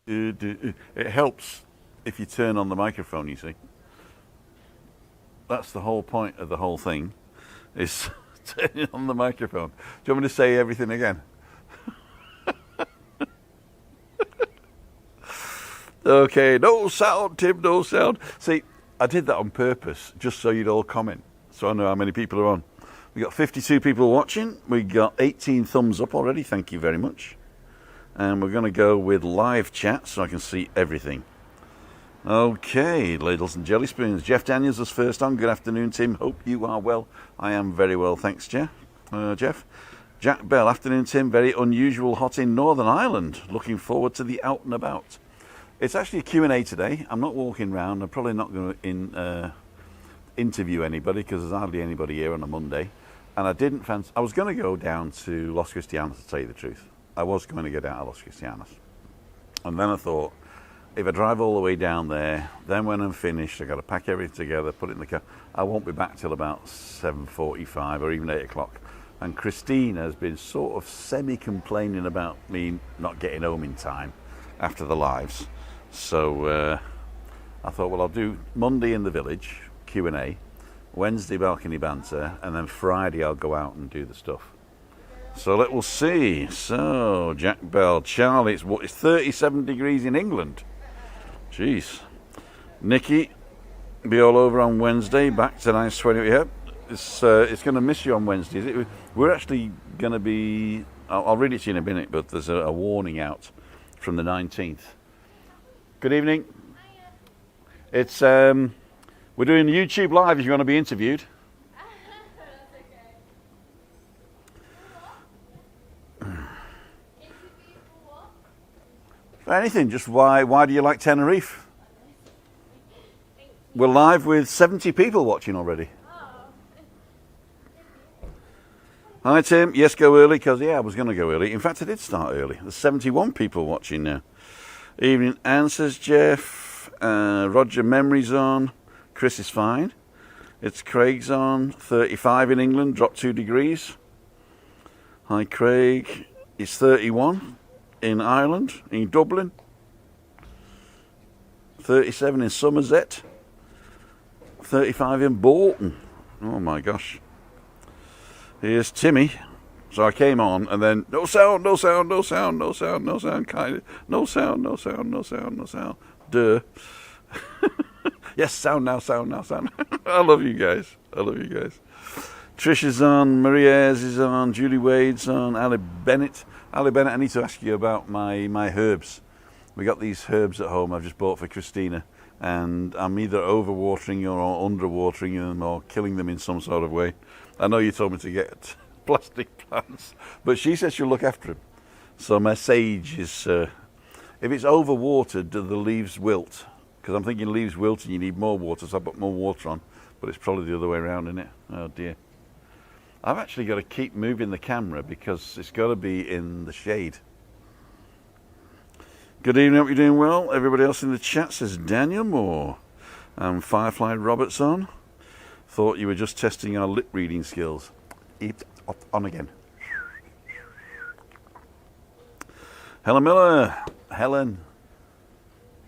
It helps if you turn on the microphone, you see. That's the whole point of the whole thing, is turning on the microphone. Do you want me to say everything again? Okay, no sound, Tim, no sound. See, I did that on purpose, just so you'd all comment, so I know how many people are on. We got 52 people watching. We got 18 thumbs up already. Thank you very much. And we're going to go with live chat so I can see everything. Okay, ladles and jelly spoons. Jeff Daniels was first on. Good afternoon, Tim. Hope you are well. I am very well, thanks, Jeff. Jack Bell, afternoon, Tim. Very unusual hot in Northern Ireland. Looking forward to the out and about. It's actually a Q&A today. I'm not walking round. I'm probably not going to interview anybody because there's hardly anybody here on a Monday. And I didn't fancy... I was going to go down to Los Cristianos, to tell you the truth. I was going to go down to Los Cristianos. And then I thought, if I drive all the way down there, then when I'm finished, I've got to pack everything together, put it in the car. I won't be back till about 7:45 or even 8 o'clock. And Christina has been sort of semi-complaining about me not getting home in time after the lives. So I thought, well, I'll do Monday in the village, Q&A, Wednesday balcony banter, and then Friday I'll go out and do the stuff. So we'll see. So, Jack Bell, Charlie, it's 37 degrees in England. Jeez. Nikki, be all over on Wednesday, back to nice 20. Yeah, it's going to miss you on Wednesday. We're actually going to be, I'll read it to you in a minute, but there's a warning out from the 19th. Good evening. It's, we're doing YouTube Live if you want to be interviewed. Anything, just why do you like Tenerife? We're live with 70 people watching already. Hi Tim, yes, go early, because I was going to go early. In fact, I did start early. There's 71 people watching now. Evening answers, Jeff. Roger, memories on. Chris is fine. It's Craig's on. 35 in England, dropped 2 degrees. Hi Craig, it's 31. In Ireland, in Dublin, 37 in Somerset, 35 in Bolton. Oh my gosh. Here's Timmy. So I came on and then no sound. Duh. Yes, sound now. I love you guys. Trish is on, Maria's is on, Julie Wade's on, Ali Bennett, I need to ask you about my herbs. We got these herbs at home I've just bought for Christina, and I'm either overwatering or underwatering them or killing them in some sort of way. I know you told me to get plastic plants, but she says she'll look after them. So my sage is, if it's overwatered, do the leaves wilt? Because I'm thinking leaves wilt and you need more water, so I put more water on, but it's probably the other way around, isn't it? Oh dear. I've actually got to keep moving the camera because it's got to be in the shade. Good evening, hope you're doing well. Everybody else in the chat says Daniel Moore. Firefly Roberts on. Thought you were just testing our lip reading skills. On again. Helen Miller. Helen,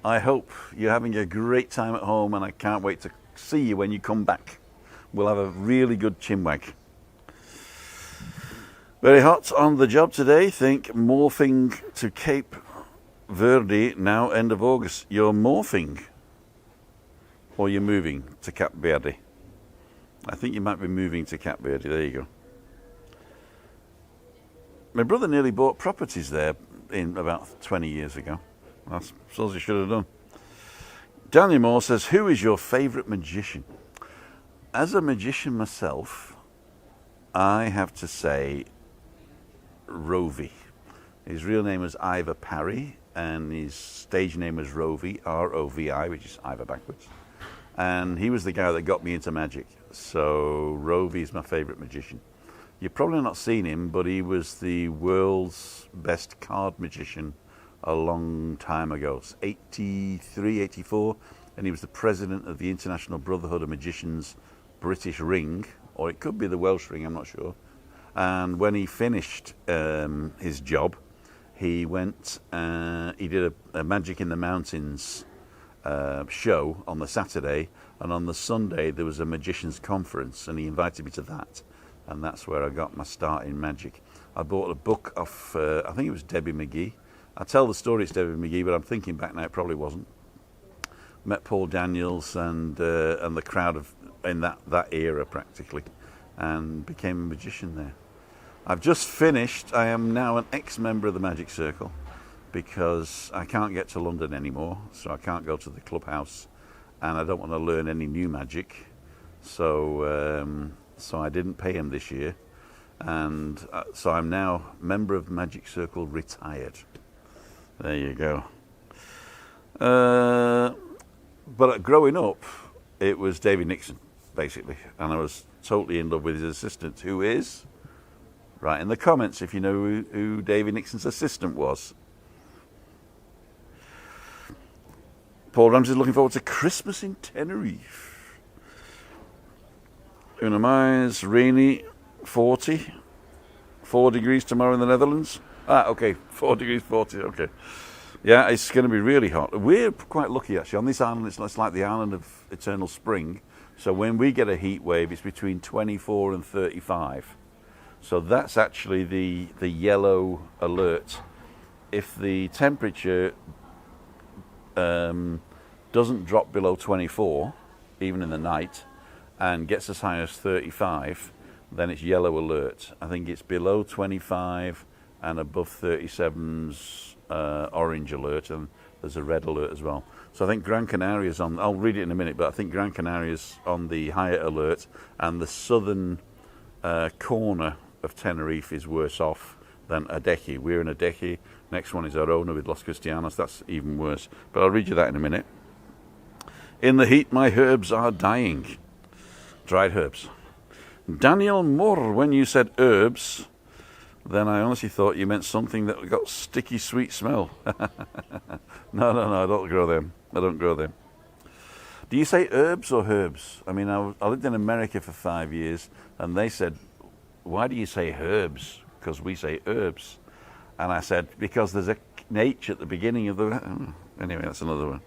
I hope you're having a great time at home and I can't wait to see you when you come back. We'll have a really good chinwag. Very hot on the job today. Think morphing to Cape Verde now, end of August. You're morphing or you're moving to Cape Verde? I think you might be moving to Cape Verde. There you go. My brother nearly bought properties there in about 20 years ago. I suppose he should have done. Daniel Moore says, who is your favourite magician? As a magician myself, I have to say Rovi. His real name was Ivor Parry, and his stage name was Rovi, R-O-V-I, which is Ivor backwards. And he was the guy that got me into magic. So Rovi is my favourite magician. You've probably not seen him, but he was the world's best card magician a long time ago. It's 83, 84, and he was the president of the International Brotherhood of Magicians British Ring, or it could be the Welsh Ring, I'm not sure. And when he finished his job, he went, he did a Magic in the Mountains show on the Saturday, and on the Sunday there was a magician's conference, and he invited me to that, and that's where I got my start in magic. I bought a book off, I think it was Debbie McGee. I tell the story it's Debbie McGee, but I'm thinking back now it probably wasn't. Met Paul Daniels and the crowd in that era practically, and became a magician there. I've just finished. I am now an ex-member of the Magic Circle because I can't get to London anymore, so I can't go to the clubhouse, and I don't want to learn any new magic. So I didn't pay him this year, and so I'm now member of Magic Circle retired. There you go. But growing up, it was David Nixon, basically, and I was totally in love with his assistant, who is... Write in the comments if you know who David Nixon's assistant was. Paul Ramsey's looking forward to Christmas in Tenerife. Una Mai's rainy, 40. 4 degrees tomorrow in the Netherlands. Okay, 4 degrees, 40, okay. Yeah, it's going to be really hot. We're quite lucky, actually. On this island, it's like the island of eternal spring. So when we get a heat wave, it's between 24 and 35. So that's actually the yellow alert. If the temperature doesn't drop below 24, even in the night, and gets as high as 35, then it's yellow alert. I think it's below 25 and above 37's orange alert, and there's a red alert as well. So I think Gran Canaria is on, I'll read it in a minute, but I think Gran Canaria is on the higher alert, and the southern corner of Tenerife is worse off than Adeje. We're in Adeje. Next one is Arona with Los Cristianos. That's even worse. But I'll read you that in a minute. In the heat, my herbs are dying. Dried herbs. Daniel Moore, when you said herbs, then I honestly thought you meant something that got sticky, sweet smell. No, I don't grow them. I don't grow them. Do you say herbs or herbs? I mean, I lived in America for 5 years, and they said, why do you say herbs? Because we say herbs. And I said, because there's an H at the beginning of the... Anyway, that's another one.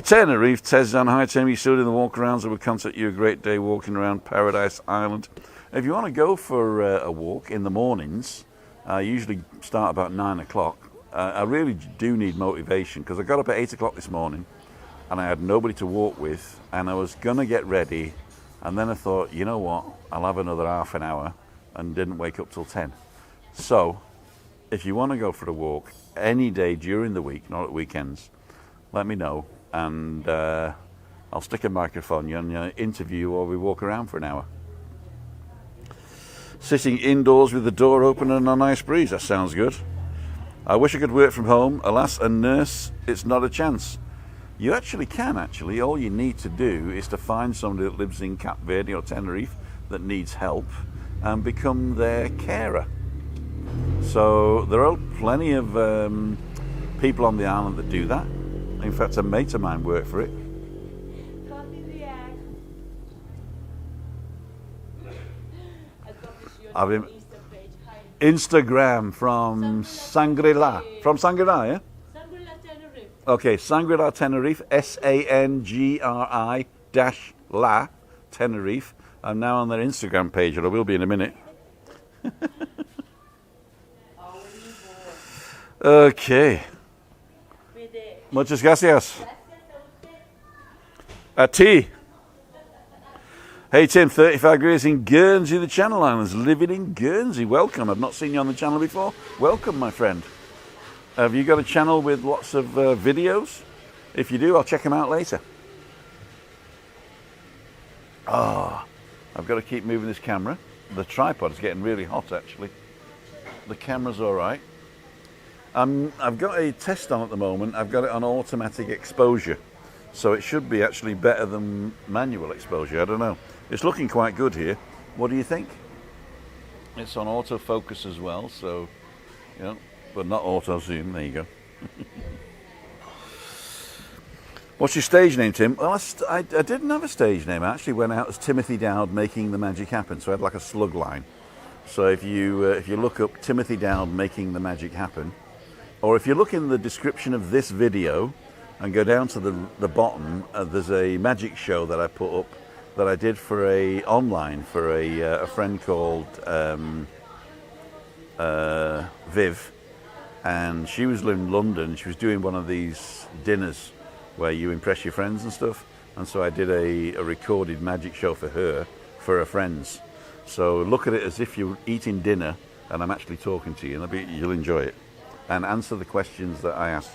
Tenerife, Tezan, hi Tim, you still doing the walk-arounds? I would contact you a great day walking around Paradise Island. If you want to go for a walk in the mornings, I usually start about 9 o'clock. I really do need motivation, because I got up at 8 o'clock this morning, and I had nobody to walk with, and I was going to get ready, and then I thought, you know what, I'll have another half an hour, and didn't wake up till 10. So, if you want to go for a walk any day during the week, not at weekends, let me know, and I'll stick a microphone in you and interview you while we walk around for an hour. Sitting indoors with the door open and a nice breeze, that sounds good. I wish I could work from home. Alas, a nurse, it's not a chance. You actually can, actually. All you need to do is to find somebody that lives in Cap Verde or Tenerife that needs help and become their carer. So there are plenty of people on the island that do that. In fact, a mate of mine worked for it. I've been Instagram from Shangri-La. From Shangri-La, yeah? Shangri-La Tenerife. Okay, Shangri-La Tenerife, SANGRI-LA Tenerife. I'm now on their Instagram page, or I will be in a minute. Okay. Muchas gracias. A tea. Hey Tim, 35 degrees in Guernsey, the Channel Islands. Living in Guernsey. Welcome. I've not seen you on the channel before. Welcome, my friend. Have you got a channel with lots of videos? If you do, I'll check them out later. I've got to keep moving this camera. The tripod is getting really hot, actually. The camera's all right. I've got a test on at the moment. I've got it on automatic exposure. So it should be actually better than manual exposure. I don't know. It's looking quite good here. What do you think? It's on autofocus as well, so, you know, but not auto zoom. There you go. What's your stage name, Tim? Well, I didn't have a stage name. I actually went out as Timothy Dowd making the magic happen. So I had like a slug line. So if you look up Timothy Dowd making the magic happen, or if you look in the description of this video and go down to the bottom, there's a magic show that I put up that I did for online for a friend called Viv, and she was in London. She was doing one of these dinners where you impress your friends and stuff, and so I did a recorded magic show for her friends. So look at it as if you're eating dinner and I'm actually talking to you, and you'll enjoy it and answer the questions that I ask.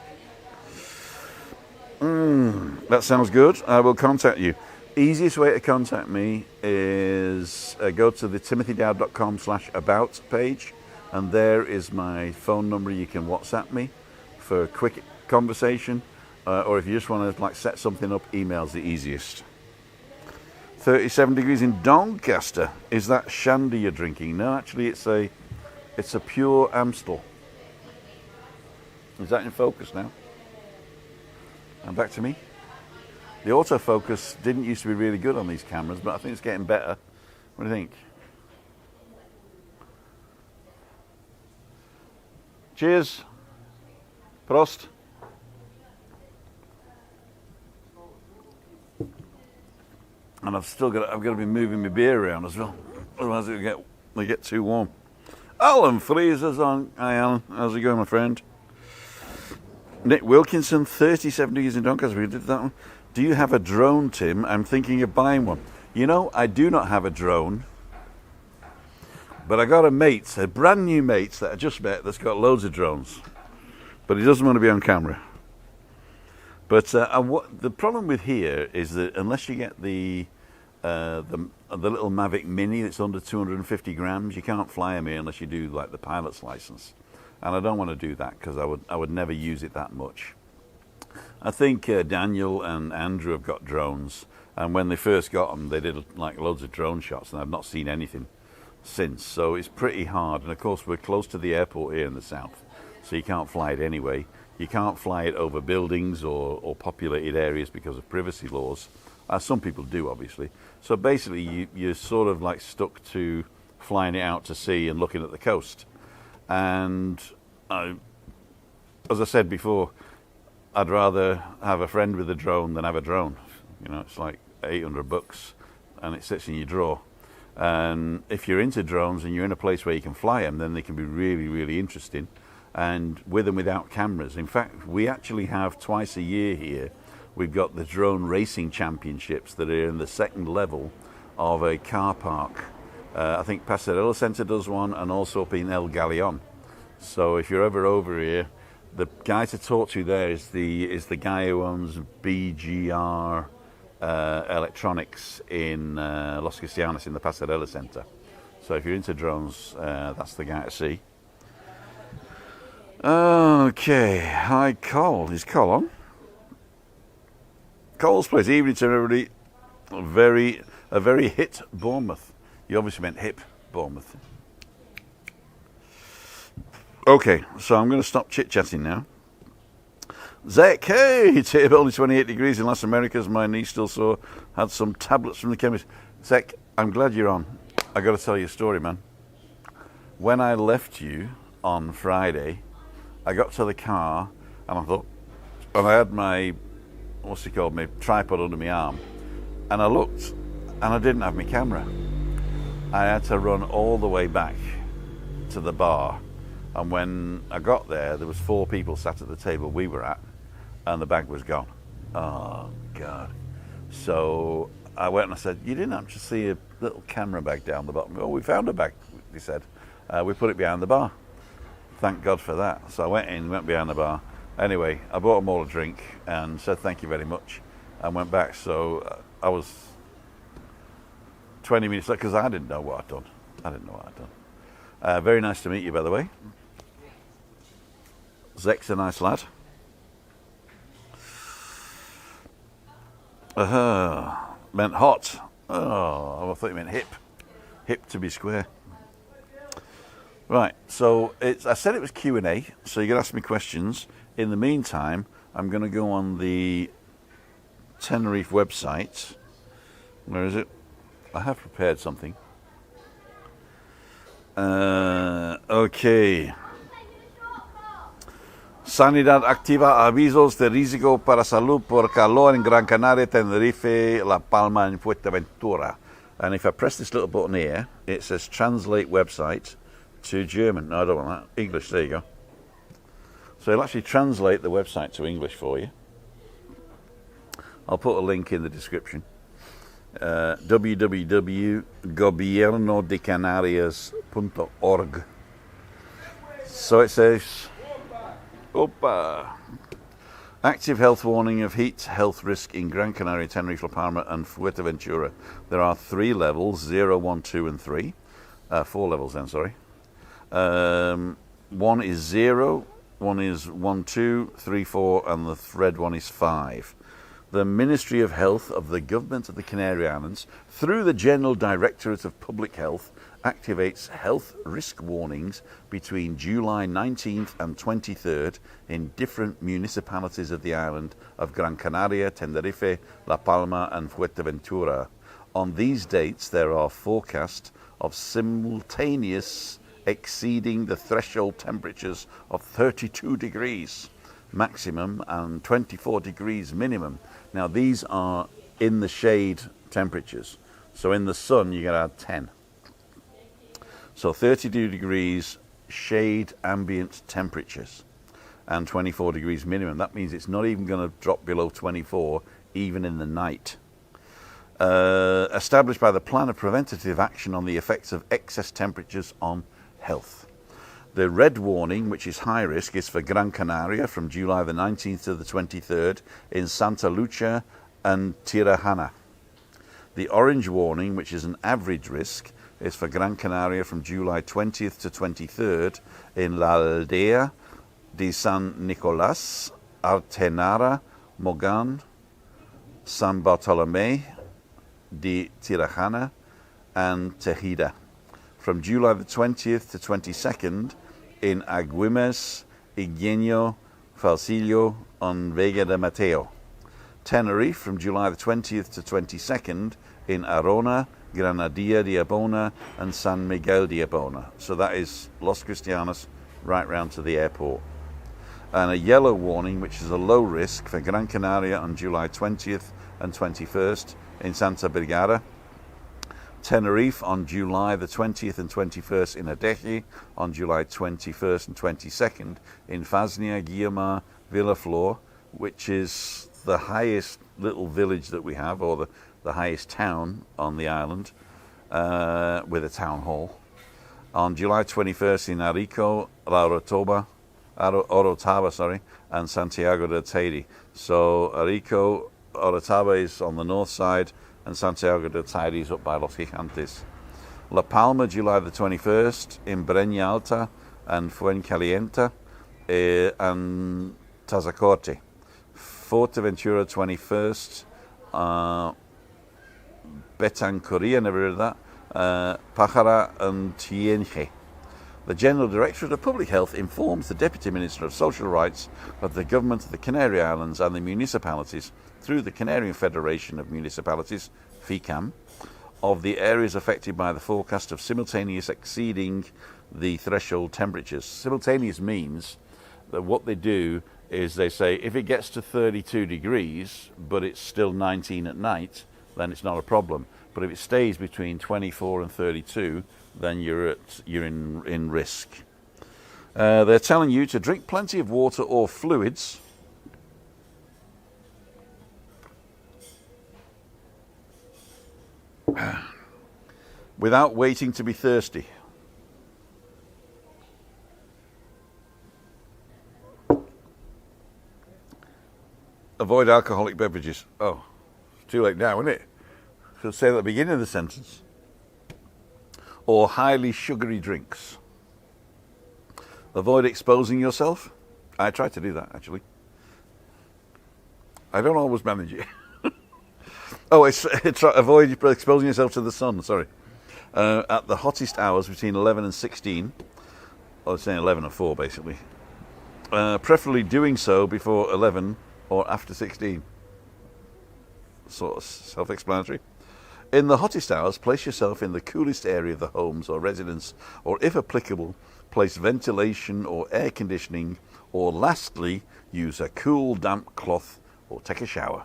That sounds good. I will contact you. Easiest way to contact me is go to the timothydowd.com/about page, and there is my phone number. You can WhatsApp me for a quick conversation, or if you just want to set something up, email's the easiest. 37 degrees in Doncaster. Is that shandy you're drinking? No, actually it's a pure Amstel. Is that in focus now? And back to me. The autofocus didn't used to be really good on these cameras, but I think it's getting better. What do you think? Cheers. Prost. And I've got to be moving my beer around as well, otherwise it'll get too warm. Alan Freezer's on. Hi Alan, how's it going, my friend? Nick Wilkinson, 37 degrees in Doncaster. We did that one. Do you have a drone, Tim? I'm thinking of buying one. You know, I do not have a drone, but I got a brand new mate that I just met that's got loads of drones, but he doesn't want to be on camera. But the problem with here is that unless you get the little Mavic Mini that's under 250 grams, you can't fly them here unless you do like the pilot's license. And I don't want to do that because I would never use it that much. I think Daniel and Andrew have got drones, and when they first got them, they did like loads of drone shots, and I've not seen anything since. So it's pretty hard. And of course, we're close to the airport here in the south, so you can't fly it anyway. You can't fly it over buildings or populated areas because of privacy laws. Some people do, obviously. So basically, you're sort of like stuck to flying it out to sea and looking at the coast. And as I said before, I'd rather have a friend with a drone than have a drone. You know, it's like $800 and it sits in your drawer. And if you're into drones and you're in a place where you can fly them, then they can be really, really interesting. And with and without cameras. In fact, we actually have twice a year here, we've got the drone racing championships that are in the second level of a car park. I think Passerella Centre does one, and also up in El Galeon. So if you're ever over here, the guy to talk to there is the guy who owns BGR Electronics in Los Cristianos in the Passerella Centre. So if you're into drones, that's the guy to see. Okay, hi Cole. Is Cole on? Cole's place. Evening to everybody. A very hit Bournemouth. You obviously meant hip Bournemouth. Okay, so I'm going to stop chit-chatting now. Zach, hey, it's here, only 28 degrees in Las Americas. My knee still sore. Had some tablets from the chemist. Zach, I'm glad you're on. I got to tell you a story, man. When I left you on Friday, I got to the car and I thought, and I had my, my tripod under my arm, and I looked and I didn't have my camera. I had to run all the way back to the bar, and when I got there was 4 people sat at the table we were at, and the bag was gone. Oh God. So I went and I said, you didn't actually see a little camera bag down the bottom? Oh, we found a bag, they said. We put it behind the bar. Thank God for that. So I went behind the bar. Anyway, I bought them all a drink and said thank you very much and went back. So I was 20 minutes late because I didn't know what I'd done. Very nice to meet you, by the way. Zek's a nice lad. Meant hot. Oh, I thought you meant hip. Hip to be square. Right, so I said it was Q&A, so you're going to ask me questions. In the meantime, I'm going to go on the Tenerife website. Where is it? I have prepared something. Okay. Sanidad activa avisos de riesgo para salud por calor en Gran Canaria, Tenerife, La Palma, and Fuerteventura. And if I press this little button here, it says translate website to German. No, I don't want that. English, there you go. So it'll actually translate the website to English for you. I'll put a link in the description. www.gobiernodecanarias.org. So it says, Opa. Active health warning of heat health risk in Gran Canaria, Tenerife, La Palma, and Fuerteventura. There are 3 levels: 0, 1, 2, and 3. 4 levels then, sorry. 1 is 0, 1 is 1, 2, 3, 4, and the red one is 5. The Ministry of Health of the Government of the Canary Islands, through the General Directorate of Public Health, activates health risk warnings between July 19th and 23rd in different municipalities of the island of Gran Canaria, Tenerife, La Palma, and Fuerteventura. On these dates, there are forecasts of simultaneous exceeding the threshold temperatures of 32 degrees maximum and 24 degrees minimum. Now these are in the shade temperatures, so in the sun you get add 10. So 32 degrees shade ambient temperatures and 24 degrees minimum. That means it's not even going to drop below 24 even in the night. Established by the Plan of Preventative Action on the Effects of Excess Temperatures on Health. The red warning, which is high risk, is for Gran Canaria from July the 19th to the 23rd in Santa Lucia and Tirajana. The orange warning, which is an average risk, is for Gran Canaria from July 20th to 23rd in La Aldea de San Nicolás, Artenara, Mogan, San Bartolomé de Tirajana, and Tejeda. From July the 20th to 22nd in Agüimes, Igueño, Falsillo, and Vega de Mateo. Tenerife from July the 20th to 22nd in Arona, Granadilla de Abona, and San Miguel de Abona. So that is Los Cristianos right round to the airport. And a yellow warning, which is a low risk for Gran Canaria on July 20th and 21st in Santa Brigada. Tenerife on July the 20th and 21st in Adeje, on July 21st and 22nd in Fasnia, Guiomar, Villaflor, which is the highest little village that we have, or the highest town on the island, with a town hall. On July 21st in Arico, Orotava, and Santiago de Teide. So Arico, Orotava is on the north side, and Santiago de Teide is up by Los Gigantes. La Palma, July the 21st, in Breña Alta and Fuencaliente, and Tazacorte. Fuerteventura, 21st, Betancuria, never heard of that, Pájara and Tienje. The General Directorate of Public Health informs the Deputy Minister of Social Rights of the Government of the Canary Islands and the municipalities through the Canarian Federation of Municipalities, FECAM, of the areas affected by the forecast of simultaneous exceeding the threshold temperatures. Simultaneous means that what they do is they say if it gets to 32 degrees but it's still 19 at night, then it's not a problem. But if it stays between 24 and 32, then you're in risk. They're telling you to drink plenty of water or fluids. Without waiting to be thirsty. Avoid alcoholic beverages. Oh, it's too late now, isn't it? Should say at the beginning of the sentence. Or highly sugary drinks. Avoid exposing yourself. I try to do that, actually. I don't always manage it. Avoid exposing yourself to the sun, sorry. At the hottest hours between 11 and 16. I was saying 11 and 4, basically. Preferably doing so before 11 or after 16. Sort of self-explanatory. In the hottest hours, place yourself in the coolest area of the homes or residence, or if applicable, place ventilation or air conditioning, or lastly, use a cool, damp cloth or take a shower.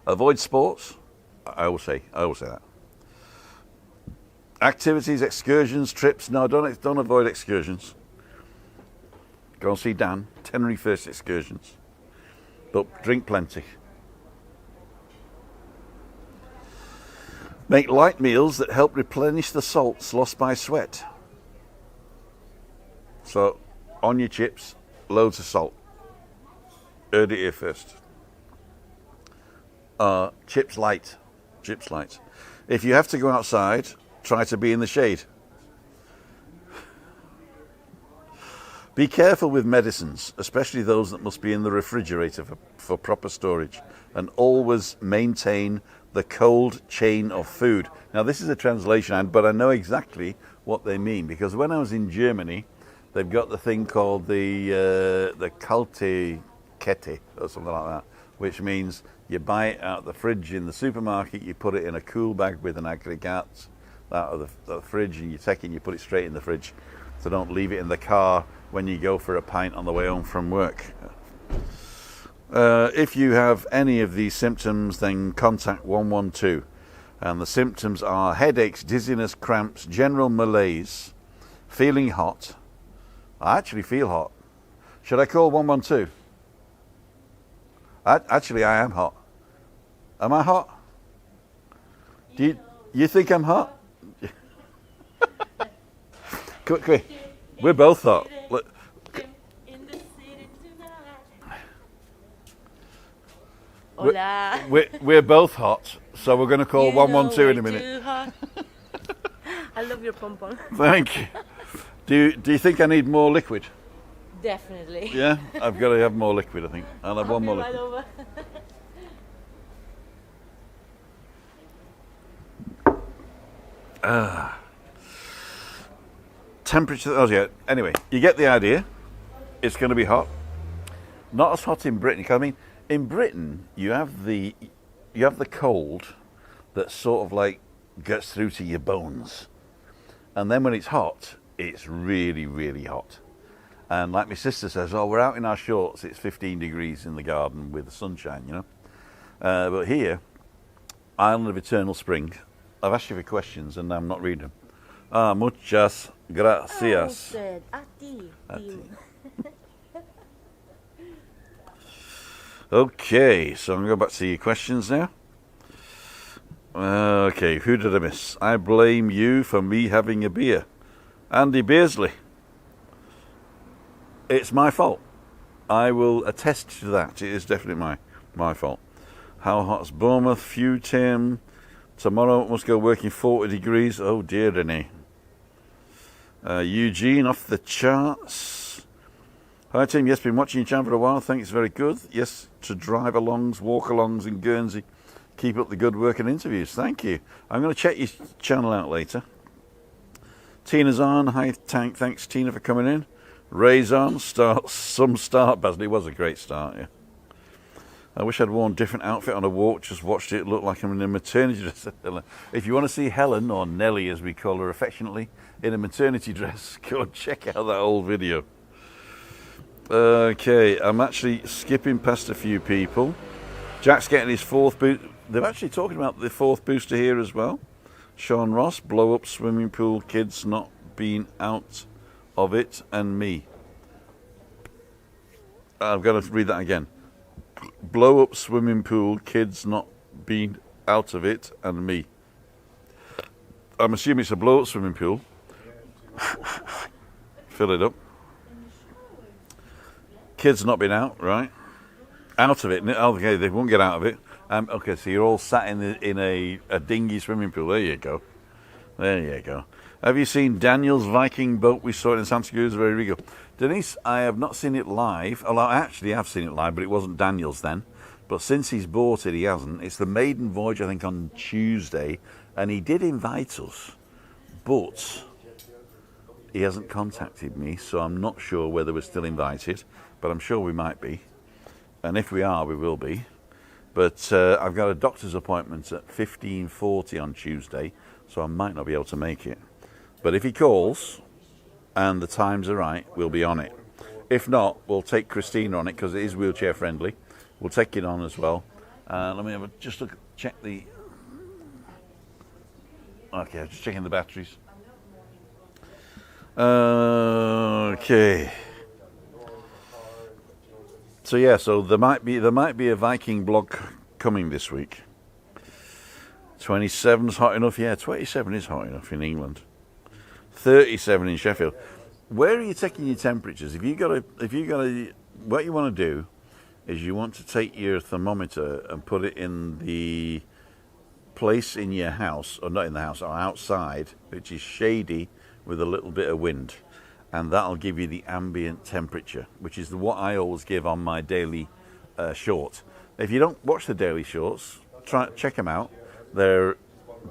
Avoid sports. I will say that. Activities, excursions, trips. No, don't avoid excursions. Go and see Dan. Tenerife first excursions. But drink plenty. Make light meals that help replenish the salts lost by sweat. So, on your chips, loads of salt. Heard it here first. Chips light. Chips light. If you have to go outside, try to be in the shade. Be careful with medicines, especially those that must be in the refrigerator for proper storage, and always maintain the cold chain of food. Now this is a translation, but I know exactly what they mean, because when I was in Germany, they've got the thing called the kalte Kette or something like that, which means you buy it out of the fridge in the supermarket, you put it in a cool bag with an aggregate out of the fridge, and you take it and you put it straight in the fridge. So don't leave it in the car when you go for a pint on the way home from work. If you have any of these symptoms, then contact 112. And the symptoms are headaches, dizziness, cramps, general malaise, feeling hot. I actually feel hot. Should I call 112? Actually, I am hot. Am I hot? Do you think I'm hot? Quick. We're both hot. Look. Hola. We're both hot, so we're going to call 112 in a minute. I love your pom-pom. Thank you. Do you think I need more liquid? Definitely. Yeah, I've got to have more liquid, I think. I'll have one more Right liquid. over. Temperature. Oh yeah. Anyway, you get the idea. It's going to be hot. Not as hot in Britain. I mean, in Britain you have the cold that sort of like gets through to your bones, and then when it's hot, it's really, really hot. And like my sister says, oh, we're out in our shorts. It's 15 degrees in the garden with the sunshine, you know. But here, Island of Eternal Spring. I've asked you for questions and I'm not reading them. Muchas gracias. Good. A ti. Okay, so I'm going back to your questions now. Okay, who did I miss? I blame you for me having a beer. Andy Beersley. It's my fault. I will attest to that. It is definitely my fault. How hot's Bournemouth? Few, Tim. Tomorrow must go working 40 degrees. Oh dear, Renee. Eugene off the charts. Hi Tim, yes, been watching your channel for a while. Think it's very good. Yes, to drive alongs, walk alongs in Guernsey. Keep up the good work and interviews. Thank you. I'm going to check your channel out later. Tina's on. Hi, Tank. Thanks, Tina, for coming in. Ray's on. Some start, Basil. It was a great start, yeah. I wish I'd worn a different outfit on a walk. Just watched it look like I'm in a maternity dress. If you want to see Helen, or Nellie as we call her affectionately, in a maternity dress, go and check out that old video. Okay, I'm actually skipping past a few people. Jack's getting his fourth boost. They're actually talking about the fourth booster here as well. Sean Ross, blow up swimming pool, kids not being out of it, and me. I've got to read that again. Blow up swimming pool, kids not being out of it, and me. I'm assuming it's a blow up swimming pool. Fill it up. Kids not been out, right? Out of it. Okay, they won't get out of it. Okay, so you're all sat in a dinghy swimming pool. There you go. There you go. Have you seen Daniel's Viking boat? We saw it in Santa Cruz, very regal. Denise, I have not seen it live. Although I actually have seen it live, but it wasn't Daniel's then. But since he's bought it, he hasn't. It's the maiden voyage, I think, on Tuesday. And he did invite us. But he hasn't contacted me, so I'm not sure whether we're still invited. But I'm sure we might be. And if we are, we will be. But I've got a doctor's appointment at 15:40 on Tuesday, so I might not be able to make it. But if he calls and the times are right, we'll be on it. If not, we'll take Christina on it because it is wheelchair friendly. We'll take it on as well. Let me just check the... Okay, I'm just checking the batteries. Okay. So yeah, so there might be a Viking blog coming this week. 27's hot enough, yeah. 27 is hot enough in England. 37 in Sheffield. Where are you taking your temperatures? What you want to do is you want to take your thermometer and put it in the place in your house, or not in the house, or outside, which is shady with a little bit of wind. And that'll give you the ambient temperature, which is what I always give on my daily short. If you don't watch the daily shorts, check them out. They're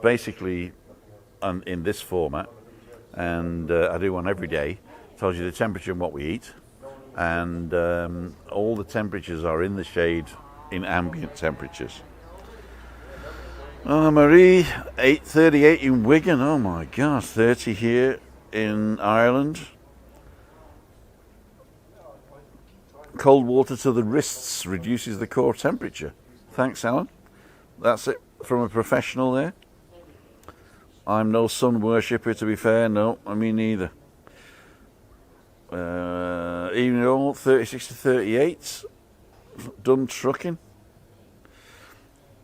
basically in this format, and I do one every day. Tells you the temperature and what we eat, and all the temperatures are in the shade in ambient temperatures. Oh, Marie, 38 in Wigan. Oh my gosh, 30 here in Ireland. Cold water to the wrists reduces the core temperature. Thanks, Alan. That's it from a professional there. I'm no sun worshipper, to be fair. No, I mean neither. Even though 36 to 38, done trucking.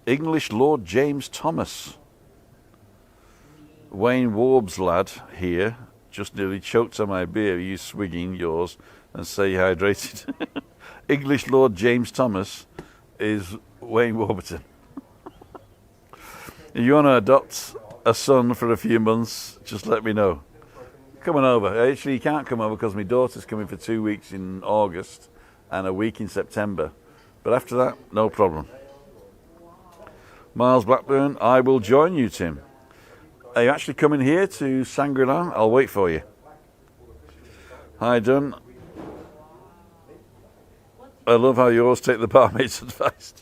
English Lord James Thomas. Wayne Warb's lad here just nearly choked on my beer. You swigging yours and stay hydrated. English Lord James Thomas is Wayne Warburton. If you want to adopt a son for a few months, just let me know. Coming over. Actually, you can't come over because my daughter's coming for 2 weeks in August and a week in September. But after that, no problem. Miles Blackburn, I will join you, Tim. Are you actually coming here to Shangri-La? I'll wait for you. Hi, Dunn. I love how you always take the barmaid's advice.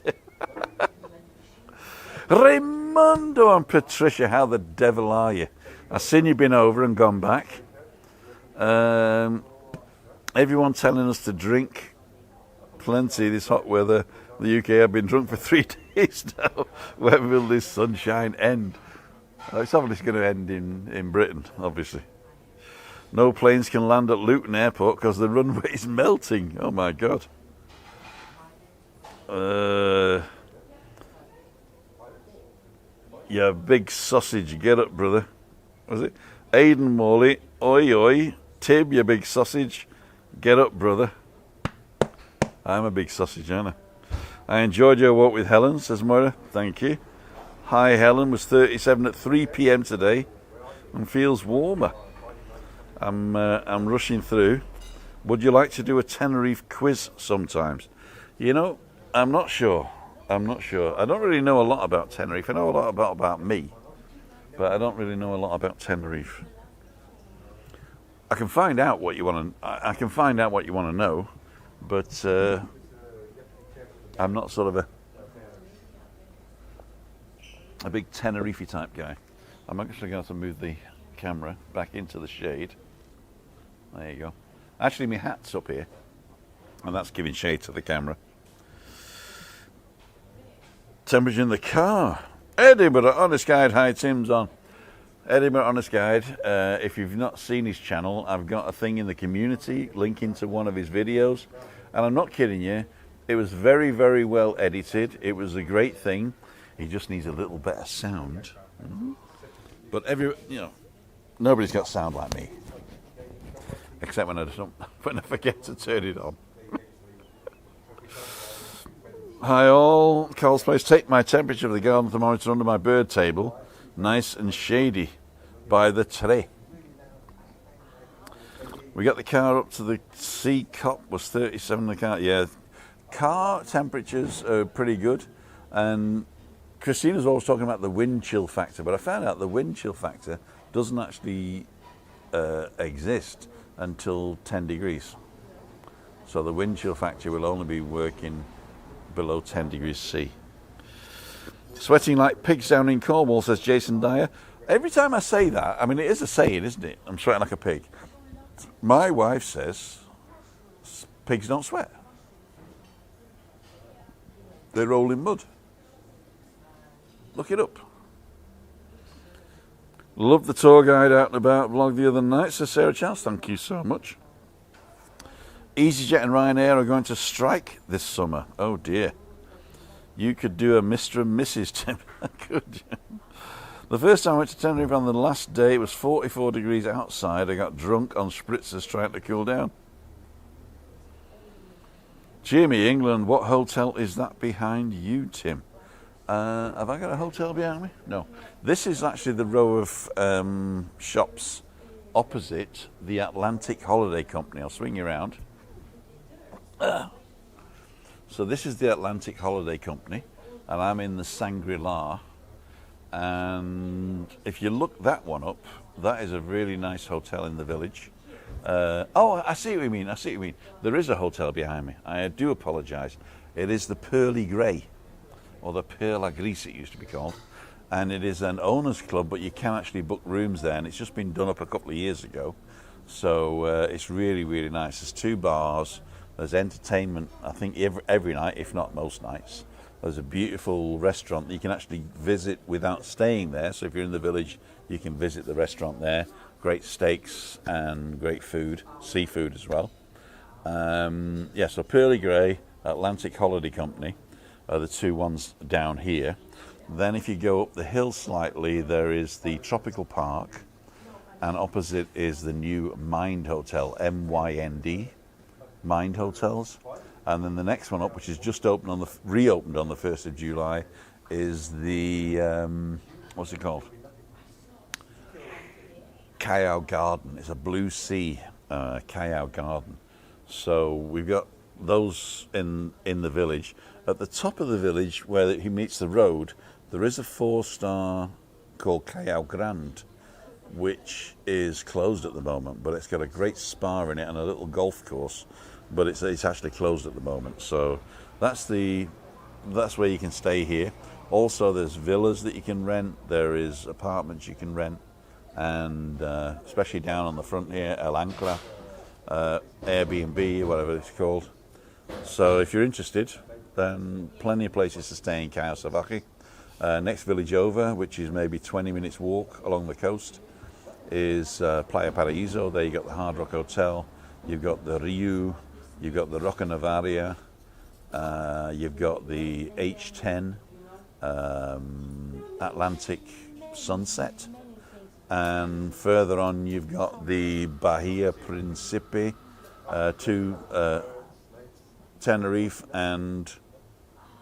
Raimundo and Patricia, how the devil are you? I've seen you've been over and gone back. Everyone telling us to drink plenty this hot weather. The UK, I've been drunk for 3 days now. When will this sunshine end? It's obviously going to end in Britain, obviously. No planes can land at Luton Airport because the runway is melting. Oh my God. Yeah, big sausage. Get up, brother. Was it? Aidan Morley. Oi, oi. Tib, you big sausage. Get up, brother. I'm a big sausage, aren't I? I enjoyed your walk with Helen, says Moira. Thank you. Hi, Helen. Was 37 at 3 p.m. today and feels warmer. I'm rushing through. Would you like to do a Tenerife quiz sometimes? You know, I'm not sure. I don't really know a lot about Tenerife. I know a lot about me, but I don't really know a lot about Tenerife. I can find out what you want to. I can find out what you want to know, but I'm not sort of a big Tenerife type guy. I'm actually going to have to move the camera back into the shade. There you go. Actually, my hat's up here, and that's giving shade to the camera. Temperature in the car. Edinburgh Honest Guide. Hi, Tim's on. Edinburgh Honest Guide. If you've not seen his channel, I've got a thing in the community linking to one of his videos. And I'm not kidding you. It was very, very well edited. It was a great thing. He just needs a little better sound. But nobody's got sound like me. Except when I forget to turn it on. Hi all, Carl's Place. Take my temperature of the garden thermometer under my bird table. Nice and shady by the tree. We got the car up to the sea cop, was 37 the car. Yeah, car temperatures are pretty good. And Christina's always talking about the wind chill factor, but I found out the wind chill factor doesn't actually exist until 10 degrees. So the wind chill factor will only be working below 10 degrees C. Sweating like pigs down in Cornwall, says Jason Dyer. Every time I say that, I mean, it is a saying, isn't it? I'm sweating like a pig. My wife says pigs don't sweat. They roll in mud. Look it up. Love the tour guide out and about vlog the other night, says Sarah Charles. Thank you so much. EasyJet and Ryanair are going to strike this summer. Oh dear. You could do a Mr. and Mrs. Tim. Could you? The first time I went to Tenerife on the last day, it was 44 degrees outside. I got drunk on spritzers trying to cool down. Cheer me, England. What hotel is that behind you, Tim? Have I got a hotel behind me? No. This is actually the row of shops opposite the Atlantic Holiday Company. I'll swing you around. So this is the Atlantic Holiday Company, and I'm in the Shangri-La. And if you look that one up, that is a really nice hotel in the village. Oh, I see what you mean. I see what you mean. There is a hotel behind me. I do apologise. It is the Pearly Grey, or the Perla Gris it used to be called. And it is an owners club, but you can actually book rooms there, and it's just been done up a couple of years ago. So it's really, really nice. There's 2 bars. There's entertainment, I think, every night, if not most nights. There's a beautiful restaurant that you can actually visit without staying there. So if you're in the village, you can visit the restaurant there. Great steaks and great food, seafood as well. Yeah, so Pearly Grey, Atlantic Holiday Company are the 2 ones down here. Then if you go up the hill slightly, there is the Tropical Park, and opposite is the new Mind Hotel, MYND, Mind Hotels. And then the next one up, which is just reopened on the 1st of July, is the, what's it called? Callao Garden. It's a blue sea Callao Garden. So we've got those in the village. At the top of the village, where he meets the road, there is a 4-star called Callao Grand, which is closed at the moment, but it's got a great spa in it and a little golf course. But it's actually closed at the moment. So that's where you can stay here. Also, there's villas that you can rent. There is apartments you can rent, and especially down on the front here, El Ancla, Airbnb, whatever it's called. So if you're interested, then plenty of places to stay in Callao Salvaje. Next village over, which is maybe 20 minutes walk along the coast, is Playa Paraíso. There you got the Hard Rock Hotel. You've got the Riu. You've got the Roca Navaria, you've got the H10 Atlantic Sunset, and further on you've got the Bahia Principe to Tenerife and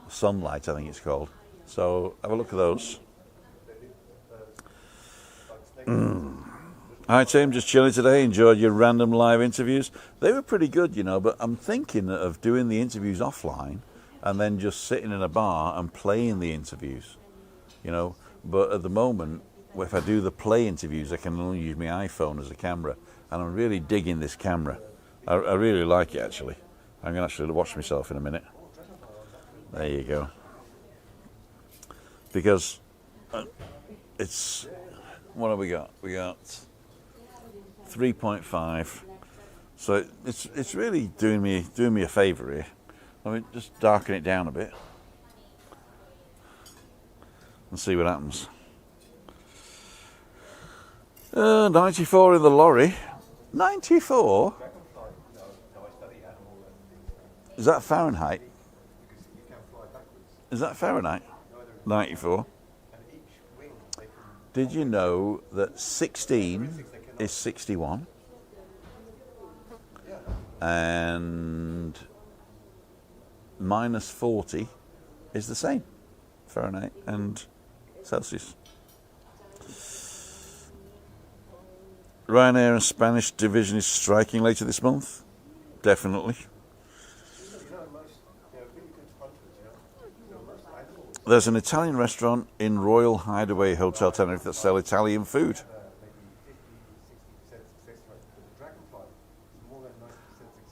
Sunlight, I think it's called. So have a look at those. Hi Tim, just chilling today. Enjoyed your random live interviews. They were pretty good, you know, but I'm thinking of doing the interviews offline and then just sitting in a bar and playing the interviews, you know. But at the moment, if I do the play interviews, I can only use my iPhone as a camera, and I'm really digging this camera. I really like it, actually. I'm going to actually watch myself in a minute. There you go. Because it's, what have we got? We got 3.5, so it's really doing me a favour here. Let me just darken it down a bit and see what happens. 94 in the lorry. 94? Is that Fahrenheit? Is that Fahrenheit? 94. Did you know that 16 is 61 and minus 40 is the same, Fahrenheit and Celsius. Ryanair and Spanish division is striking later this month. Definitely. There's an Italian restaurant in Royal Hideaway Hotel Tenerife that sell Italian food.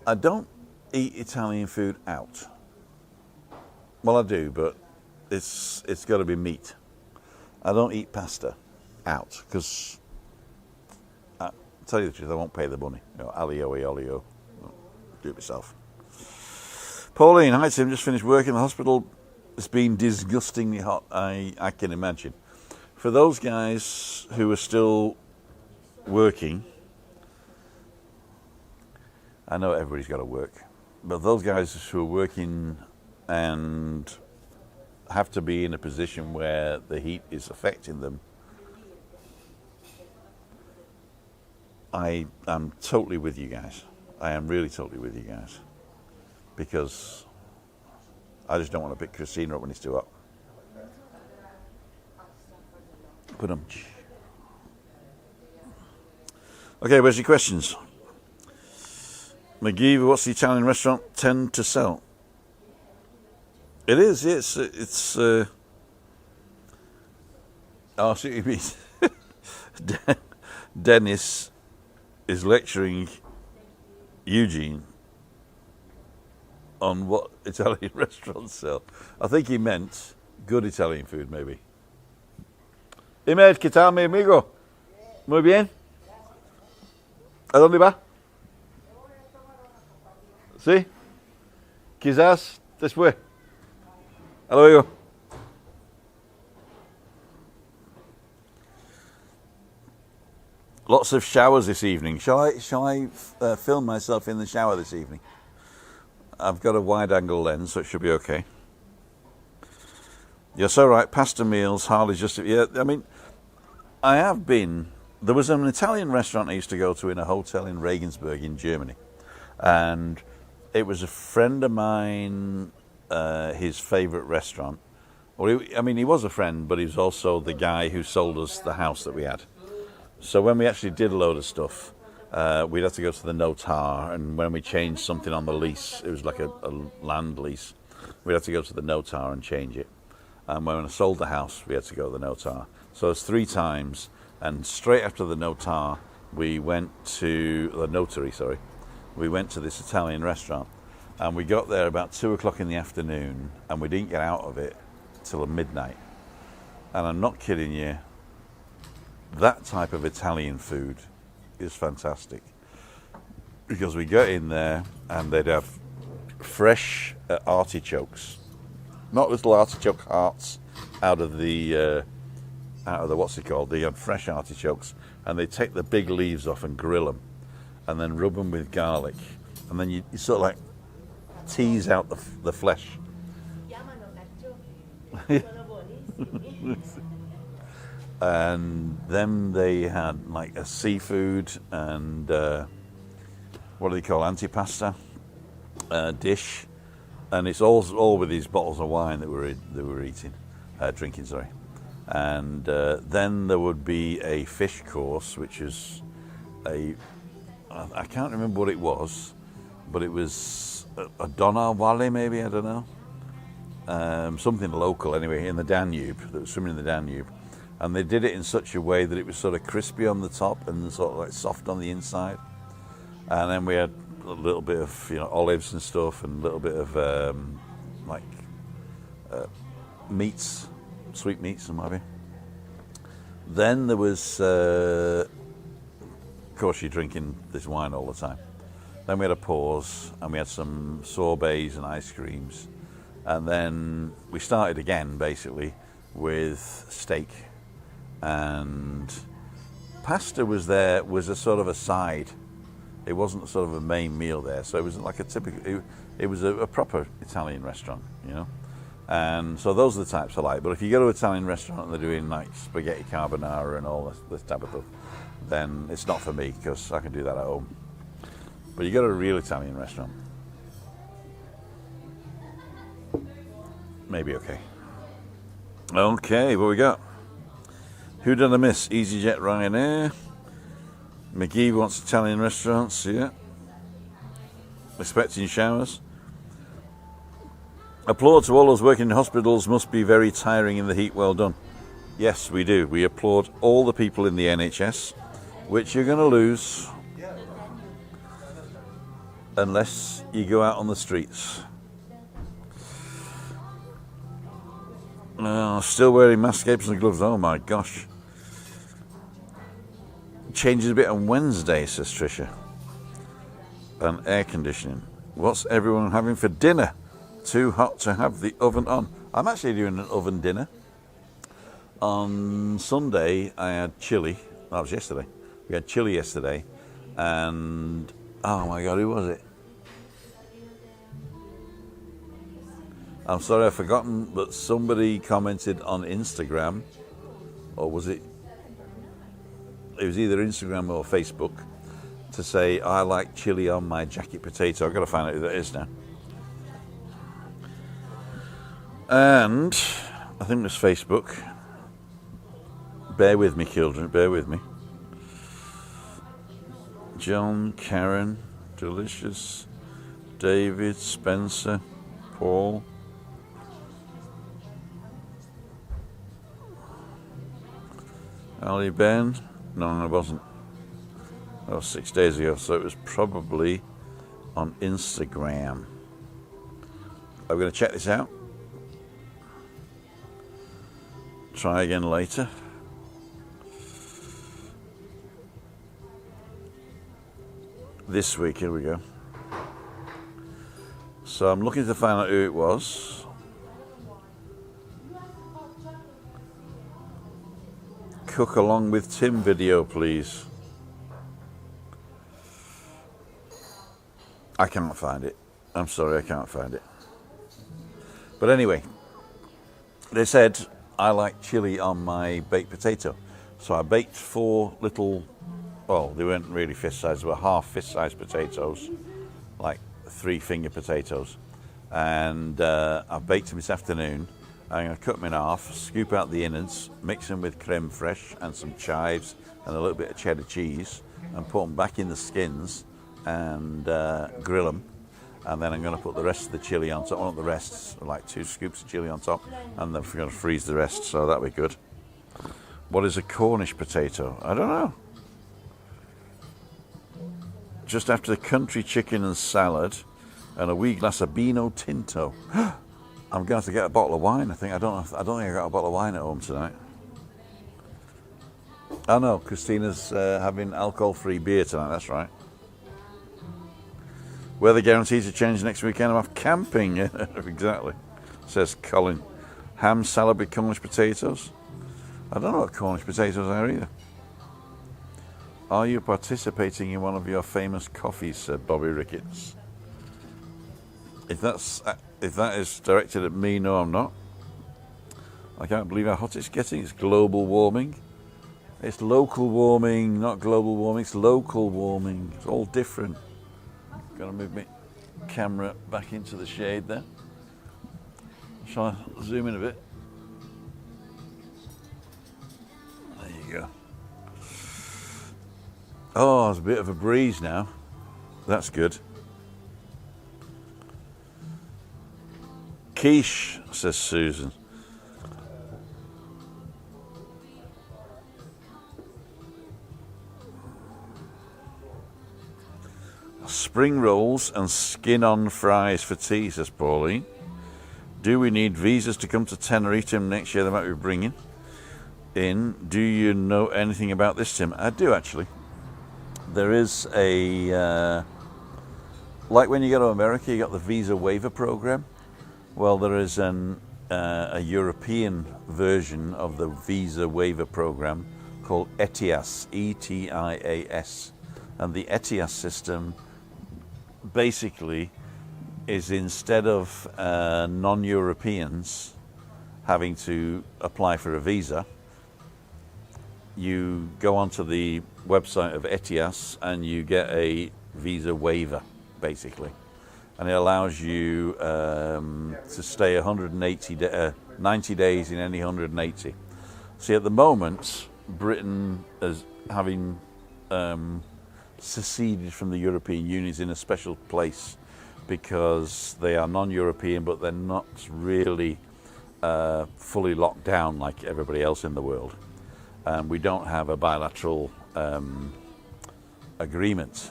I don't eat Italian food out. Well, I do, but it's got to be meat. I don't eat pasta out because, tell you the truth, I won't pay the money. You know, alio, olio, do it myself. Pauline, hi Tim, just finished work in the hospital. It's been disgustingly hot, I can imagine. For those guys who are still working, I know everybody's got to work, but those guys who are working and have to be in a position where the heat is affecting them, I am totally with you guys. I am really totally with you guys. Because I just don't want to pick Christina up when it's too hot. Put 'em. Okay, where's your questions? McGee, what's the Italian restaurant tend to sell? It is, yes. It's oh, I see what you mean. Dennis is lecturing Eugene on what Italian restaurants sell. I think he meant good Italian food, maybe. Imed, ¿qué tal, mi amigo? Muy bien. ¿A dónde va? ¿Sí? Quizás después. Hasta luego. Lots of showers this evening. Shall I film myself in the shower this evening? I've got a wide-angle lens, so it should be okay. You're so right. Pasta meals, Harley's just... Yeah, I mean, I have been... There was an Italian restaurant I used to go to in a hotel in Regensburg in Germany. And it was a friend of mine, his favourite restaurant. Well, he was a friend, but he was also the guy who sold us the house that we had. So when we actually did a load of stuff, we'd have to go to the notar, and when we changed something on the lease, it was like a land lease, we'd have to go to the notar and change it. And when I sold the house, we had to go to the notar. So it's 3 times, and straight after the notar, we went to the notary, we went to this Italian restaurant, and we got there about 2 o'clock in the afternoon, and we didn't get out of it till midnight. And I'm not kidding you, that type of Italian food is fantastic, because we got in there and they'd have fresh artichokes, not little artichoke hearts out of the what's it called, the fresh artichokes, and they take the big leaves off and grill them and then rub them with garlic, and then you sort of like tease out the flesh. And then they had like a seafood and what do they call, antipasta dish, and it's all with these bottles of wine that they were drinking, sorry. And then there would be a fish course, which is I can't remember what it was, but it was a Donna Wale, maybe, I don't know, something local anyway, in the Danube, that was swimming in the Danube. And they did it in such a way that it was sort of crispy on the top and sort of like soft on the inside. And then we had a little bit of, olives and stuff, and a little bit of meats, sweet meats and what have you. Then there was, of course, you're drinking this wine all the time. Then we had a pause, and we had some sorbets and ice creams. And then we started again, basically, with steak. And pasta was a sort of a side. It wasn't sort of a main meal there, so it was like a typical, it was a proper Italian restaurant, and so those are the types I like. But if you go to an Italian restaurant and they're doing like spaghetti carbonara and all this type of stuff, then it's not for me, because I can do that at home. But you go to a real Italian restaurant, maybe okay. Okay, what we got? Who did I miss? EasyJet, Ryanair. McGee wants Italian restaurants, yeah. Expecting showers. Applaud to all those working in hospitals, must be very tiring in the heat, well done. Yes, we do. We applaud all the people in the NHS, which you're going to lose unless you go out on the streets. Still wearing mask, aprons and gloves. Oh my gosh. Changes a bit on Wednesday, says Tricia. And air conditioning. What's everyone having for dinner? Too hot to have the oven on. I'm actually doing an oven dinner. On Sunday, I had chili. That was yesterday. We had chili yesterday. And, oh my God, who was it? I'm sorry, I've forgotten, but somebody commented on Instagram, or was it? It was either Instagram or Facebook, to say, I like chili on my jacket potato. I've got to find out who that is now. And I think it was Facebook. Bear with me, children, bear with me. John, Karen, Delicious, David, Spencer, Paul. Ali Ben. No, it wasn't. That was 6 days ago, so it was probably on Instagram. I'm going to check this out. Try again later. This week, here we go. So I'm looking to find out who it was. Cook along with Tim video, please. I can't find it. I'm sorry, I can't find it. But anyway, they said I like chili on my baked potato. So I baked 4 little, well, they weren't really fist size, they were half fist size potatoes, like 3-finger potatoes. And I baked them this afternoon. I'm going to cut them in half, scoop out the innards, mix them with creme fraiche and some chives and a little bit of cheddar cheese, and put them back in the skins and grill them. And then I'm going to put the rest of the chili on top. I want the rest, like 2 scoops of chili on top, and then we're going to freeze the rest, so that'll be good. What is a Cornish potato? I don't know. Just after the country chicken and salad and a wee glass of Vino Tinto. I'm going to have to get a bottle of wine, I think. I don't think I got a bottle of wine at home tonight. Oh no, Christina's having alcohol-free beer tonight, that's right. Weather guarantees to change next weekend. I'm off camping. Exactly, says Colin. Ham salad with Cornish potatoes. I don't know what Cornish potatoes are either. Are you participating in one of your famous coffees, said Bobby Ricketts. If that is directed at me, no, I'm not. I can't believe how hot it's getting. It's global warming. It's local warming, not global warming. It's local warming. It's all different. Got to move my camera back into the shade there. Shall I zoom in a bit? There you go. Oh, there's a bit of a breeze now. That's good. Quiche, says Susan. Spring rolls and skin-on fries for tea, says Pauline. Do we need visas to come to Tenerife, Tim, next year? They might be bringing in. Do you know anything about this, Tim? I do, actually. There is a... like when you go to America, you got the visa waiver program. Well, there is a European version of the visa waiver program called ETIAS, E-T-I-A-S. And the ETIAS system basically is, instead of non-Europeans having to apply for a visa, you go onto the website of ETIAS and you get a visa waiver, basically. And it allows you to stay 90 days in any 180. See, at the moment, Britain is having seceded from the European Union, is in a special place because they are non-European, but they're not really fully locked down like everybody else in the world. We don't have a bilateral agreement.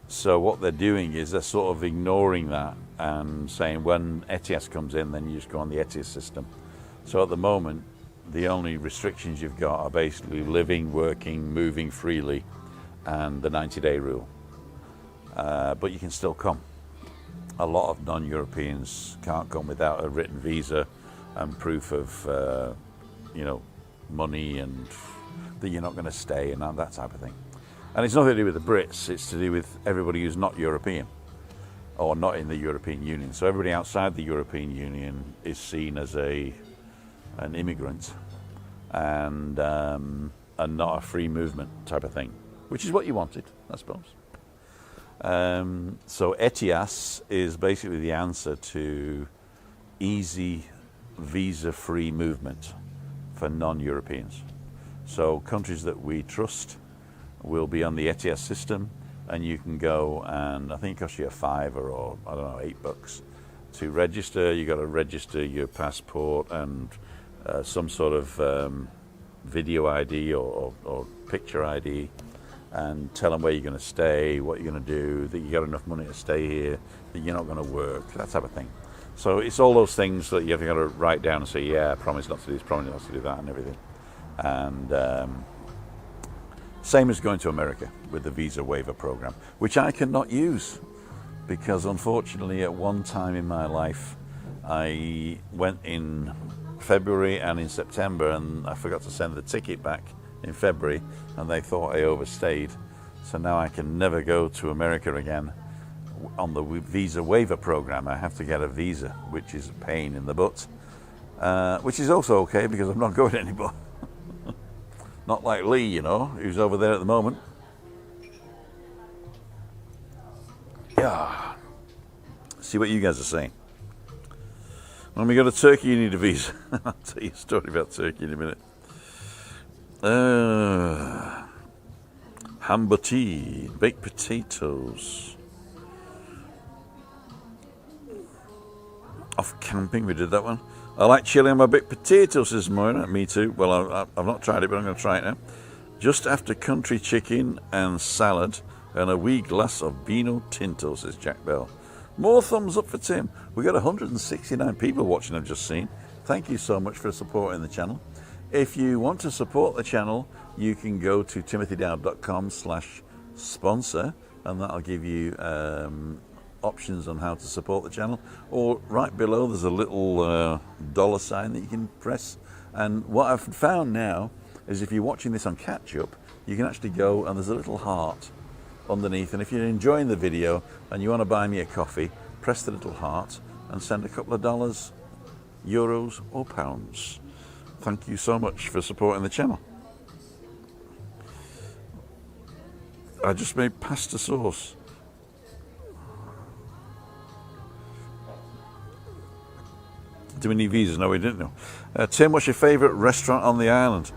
So what they're doing is they're sort of ignoring that and saying when ETIAS comes in, then you just go on the ETIAS system. So at the moment, the only restrictions you've got are basically living, working, moving freely, and the 90-day rule. But you can still come. A lot of non-Europeans can't come without a written visa and proof of, money and that you're not going to stay and that type of thing. And it's nothing to do with the Brits, it's to do with everybody who's not European or not in the European Union. So everybody outside the European Union is seen as an immigrant and not a free movement type of thing, which is what you wanted, I suppose. So ETIAS is basically the answer to easy visa-free movement for non-Europeans. So countries that we trust will be on the ETIAS system, and you can go and I think it costs you $5 or I don't know $8 to register. You got to register your passport and some sort of video ID or picture ID, and tell them where you're going to stay, what you're going to do, that you got enough money to stay here, that you're not going to work, that type of thing. So it's all those things that you have got to write down and say, yeah, I promise not to do this, promise not to do that, and everything. And same as going to America with the visa waiver program, which I cannot use because unfortunately at one time in my life I went in February and in September, and I forgot to send the ticket back in February, and they thought I overstayed. So now I can never go to America again on the visa waiver program. I have to get a visa, which is a pain in the butt, which is also okay because I'm not going anymore. Not like Lee, who's over there at the moment. Yeah. See what you guys are saying. When we go to Turkey, you need a visa. I'll tell you a story about Turkey in a minute. Hamburger tea, baked potatoes. Off camping, we did that one. I like chili on my baked potatoes, says Moira. Me too. Well, I've not tried it, but I'm going to try it now. Just after country chicken and salad and a wee glass of vino tinto, says Jack Bell. More thumbs up for Tim. We got 169 people watching, I've just seen. Thank you so much for supporting the channel. If you want to support the channel, you can go to timothydowd.com/sponsor, and that'll give you options on how to support the channel. Or right below, there's a little dollar sign that you can press. And what I've found now is if you're watching this on catch up, you can actually go and there's a little heart underneath. And if you're enjoying the video and you want to buy me a coffee, press the little heart and send a couple of dollars, euros or pounds. Thank you so much for supporting the channel. I just made pasta sauce. Do we need visas? No, we didn't know. Tim, what's your favourite restaurant on the island?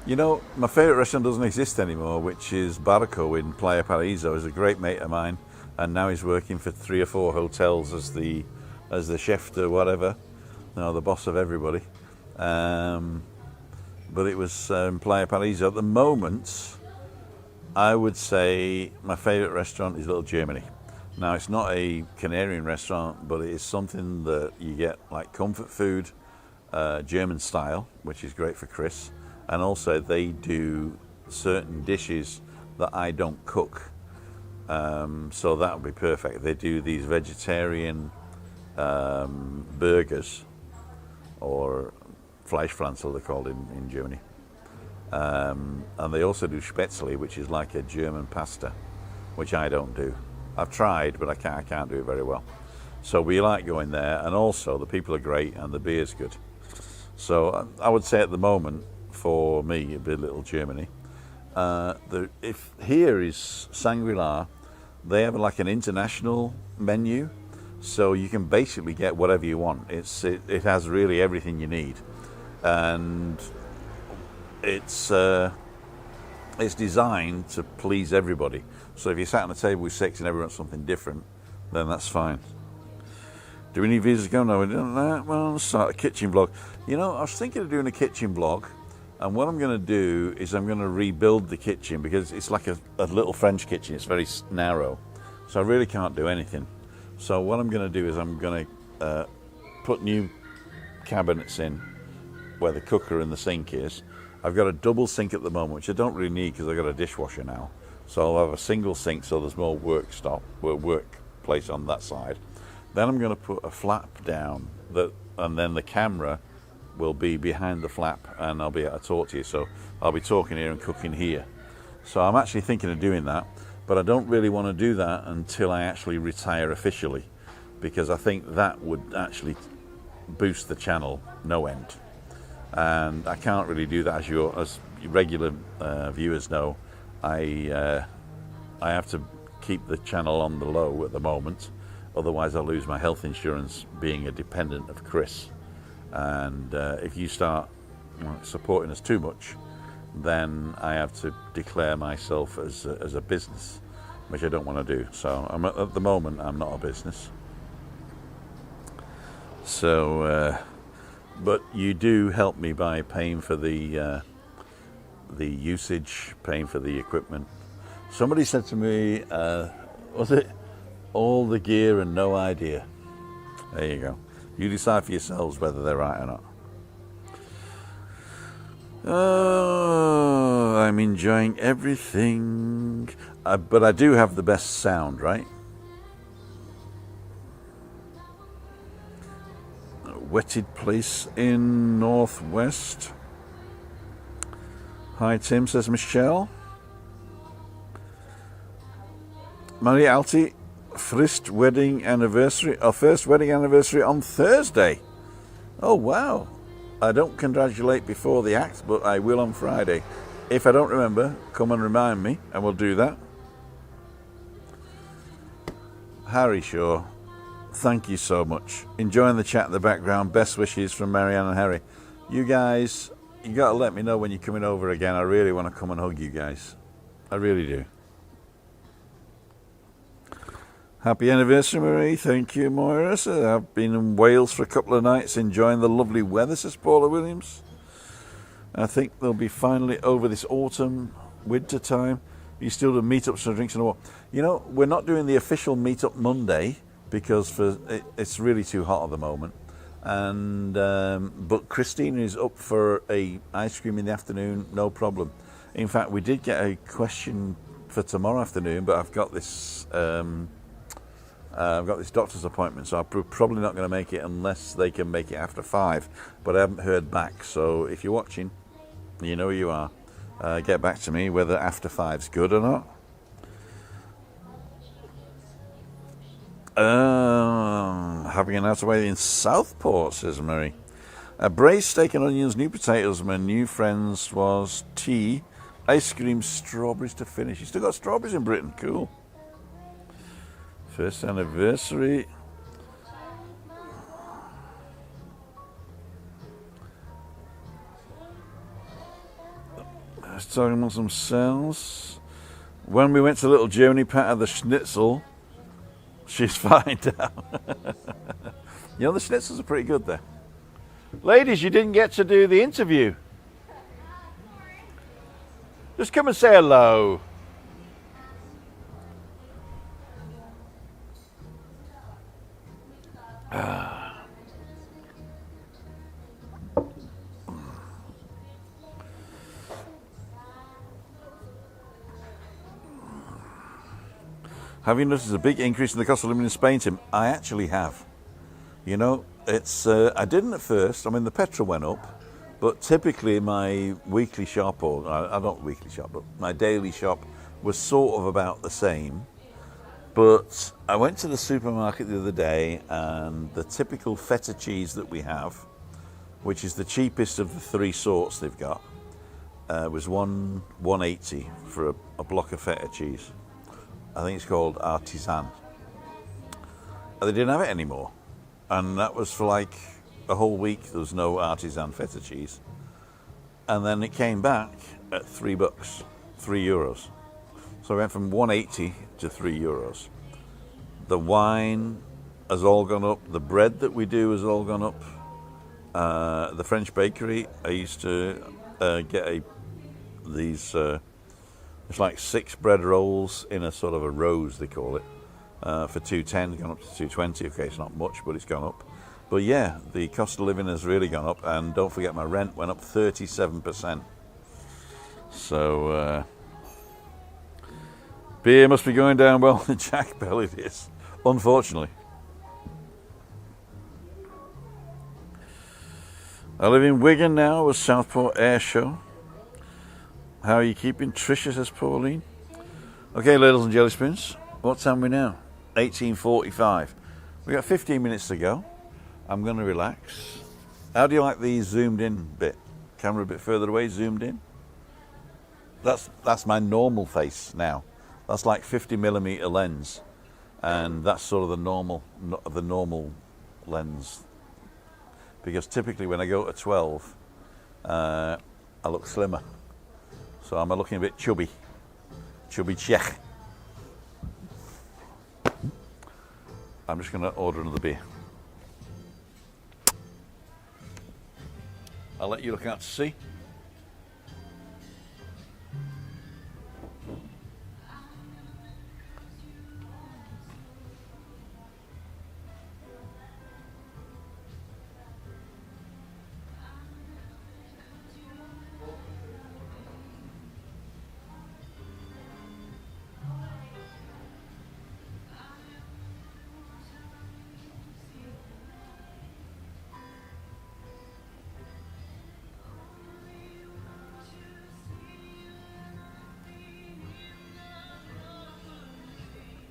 My favourite restaurant doesn't exist anymore, which is Barco in Playa Paraíso. He's a great mate of mine, and now he's working for 3 or 4 hotels as the chef to whatever, the boss of everybody. But it was Playa Paraíso. At the moment, I would say my favourite restaurant is Little Germany. Now, it's not a Canarian restaurant, but it is something that you get like comfort food, German style, which is great for Chris. And also they do certain dishes that I don't cook. So that would be perfect. They do these vegetarian burgers, or Fleischpflanzer they're called in Germany. And they also do Spätzle, which is like a German pasta, which I don't do. I've tried, but I can't do it very well. So we like going there, and also the people are great and the beer's good. So I would say at the moment, for me, it'd be Little Germany. If here is Shangri-La, they have like an international menu, so you can basically get whatever you want. It has really everything you need, and it's designed to please everybody. So if you sat on a table with 6 and everyone wants something different, then that's fine. Do we need visas to go? No, we don't. Well, let's start a kitchen vlog. I was thinking of doing a kitchen vlog, and what I'm going to do is I'm going to rebuild the kitchen because it's like a little French kitchen. It's very narrow, so I really can't do anything. So what I'm going to do is I'm going to put new cabinets in, where the cooker and the sink is. I've got a double sink at the moment, which I don't really need because I've got a dishwasher now. So I'll have a single sink, so there's more workplace on that side. Then I'm going to put a flap down, and then the camera will be behind the flap, and I'll be able to talk to you. So I'll be talking here and cooking here. So I'm actually thinking of doing that, but I don't really want to do that until I actually retire officially, because I think that would actually boost the channel no end. And I can't really do that, as regular viewers know. I have to keep the channel on the low at the moment, otherwise I'll lose my health insurance being a dependent of Chris. And if you start supporting us too much, then I have to declare myself as a business, which I don't want to do. So at the moment I'm not a business. So, but you do help me by paying for the usage, paying for the equipment. Somebody said to me, was it all the gear and no idea? There you go. You decide for yourselves whether they're right or not. Oh, I'm enjoying everything. But I do have the best sound, right? Wetted place in Northwest. Hi Tim, says Michelle. Maria Alti, first wedding anniversary on Thursday. Oh wow. I don't congratulate before the act, but I will on Friday. If I don't remember, come and remind me and we'll do that. Harry Shaw, thank you so much. Enjoying the chat in the background. Best wishes from Marianne and Harry. You guys, you got to let me know when you're coming over again. I really want to come and hug you guys. I really do. Happy anniversary, Marie. Thank you, Moira. I've been in Wales for a couple of nights enjoying the lovely weather, says Paula Williams. I think they'll be finally over this autumn, winter time. You still do meetups and drinks and all. You know, we're not doing the official meetup Monday because it's really too hot at the moment. And but Christina is up for a ice cream in the afternoon, no problem. In fact, we did get a question for tomorrow afternoon, but I've got this doctor's appointment, so I'm probably not going to make it unless they can make it after 5. But I haven't heard back, so if you're watching, you know who you are. Get back to me whether after 5's good or not. Having an outerway in Southport, says Mary. Braised steak and onions, new potatoes. My new friends was tea, ice cream, strawberries to finish. You still got strawberries in Britain, cool. First anniversary. I was talking about some sales. When we went to Little Germany, Pat had the schnitzel. She's fine now. You know, the schnitzels are pretty good there. Ladies, you didn't get to do the interview. Just come and say hello. Have you noticed a big increase in the cost of living in Spain, Tim? I actually have. You know, it's I didn't at first. I mean, the petrol went up, but typically my weekly shop, or I don't weekly shop, but my daily shop was sort of about the same. But I went to the supermarket the other day, and the typical feta cheese that we have, which is the cheapest of the 3 sorts they've got, was $1.80 for a block of feta cheese. I think it's called Artisan. They didn't have it anymore, and that was for like a whole week. There was no Artisan feta cheese, and then it came back at $3, €3. So I went from 180 to €3. The wine has all gone up. The bread that we do has all gone up. The French bakery, I used to get these. It's like 6 bread rolls in a sort of a rose, they call it, for $2.10, gone up to $2.20. Okay, it's not much, but it's gone up. But yeah, the cost of living has really gone up, and don't forget my rent went up 37%. So beer must be going down well in Jack Bell, it is, unfortunately. I live in Wigan now with Southport Air Show. How are you keeping? Tricia, says Pauline. Okay, ladles and jelly spoons, what time are we now? 18:45. We got 15 minutes to go. I'm going to relax. How do you like the zoomed in bit? Camera a bit further away, zoomed in. That's my normal face now. That's like 50mm lens, and that's sort of the normal lens. Because typically when I go to 12, I look slimmer. So I'm looking a bit chubby Czech. I'm just going to order another beer. I'll let you look out to sea.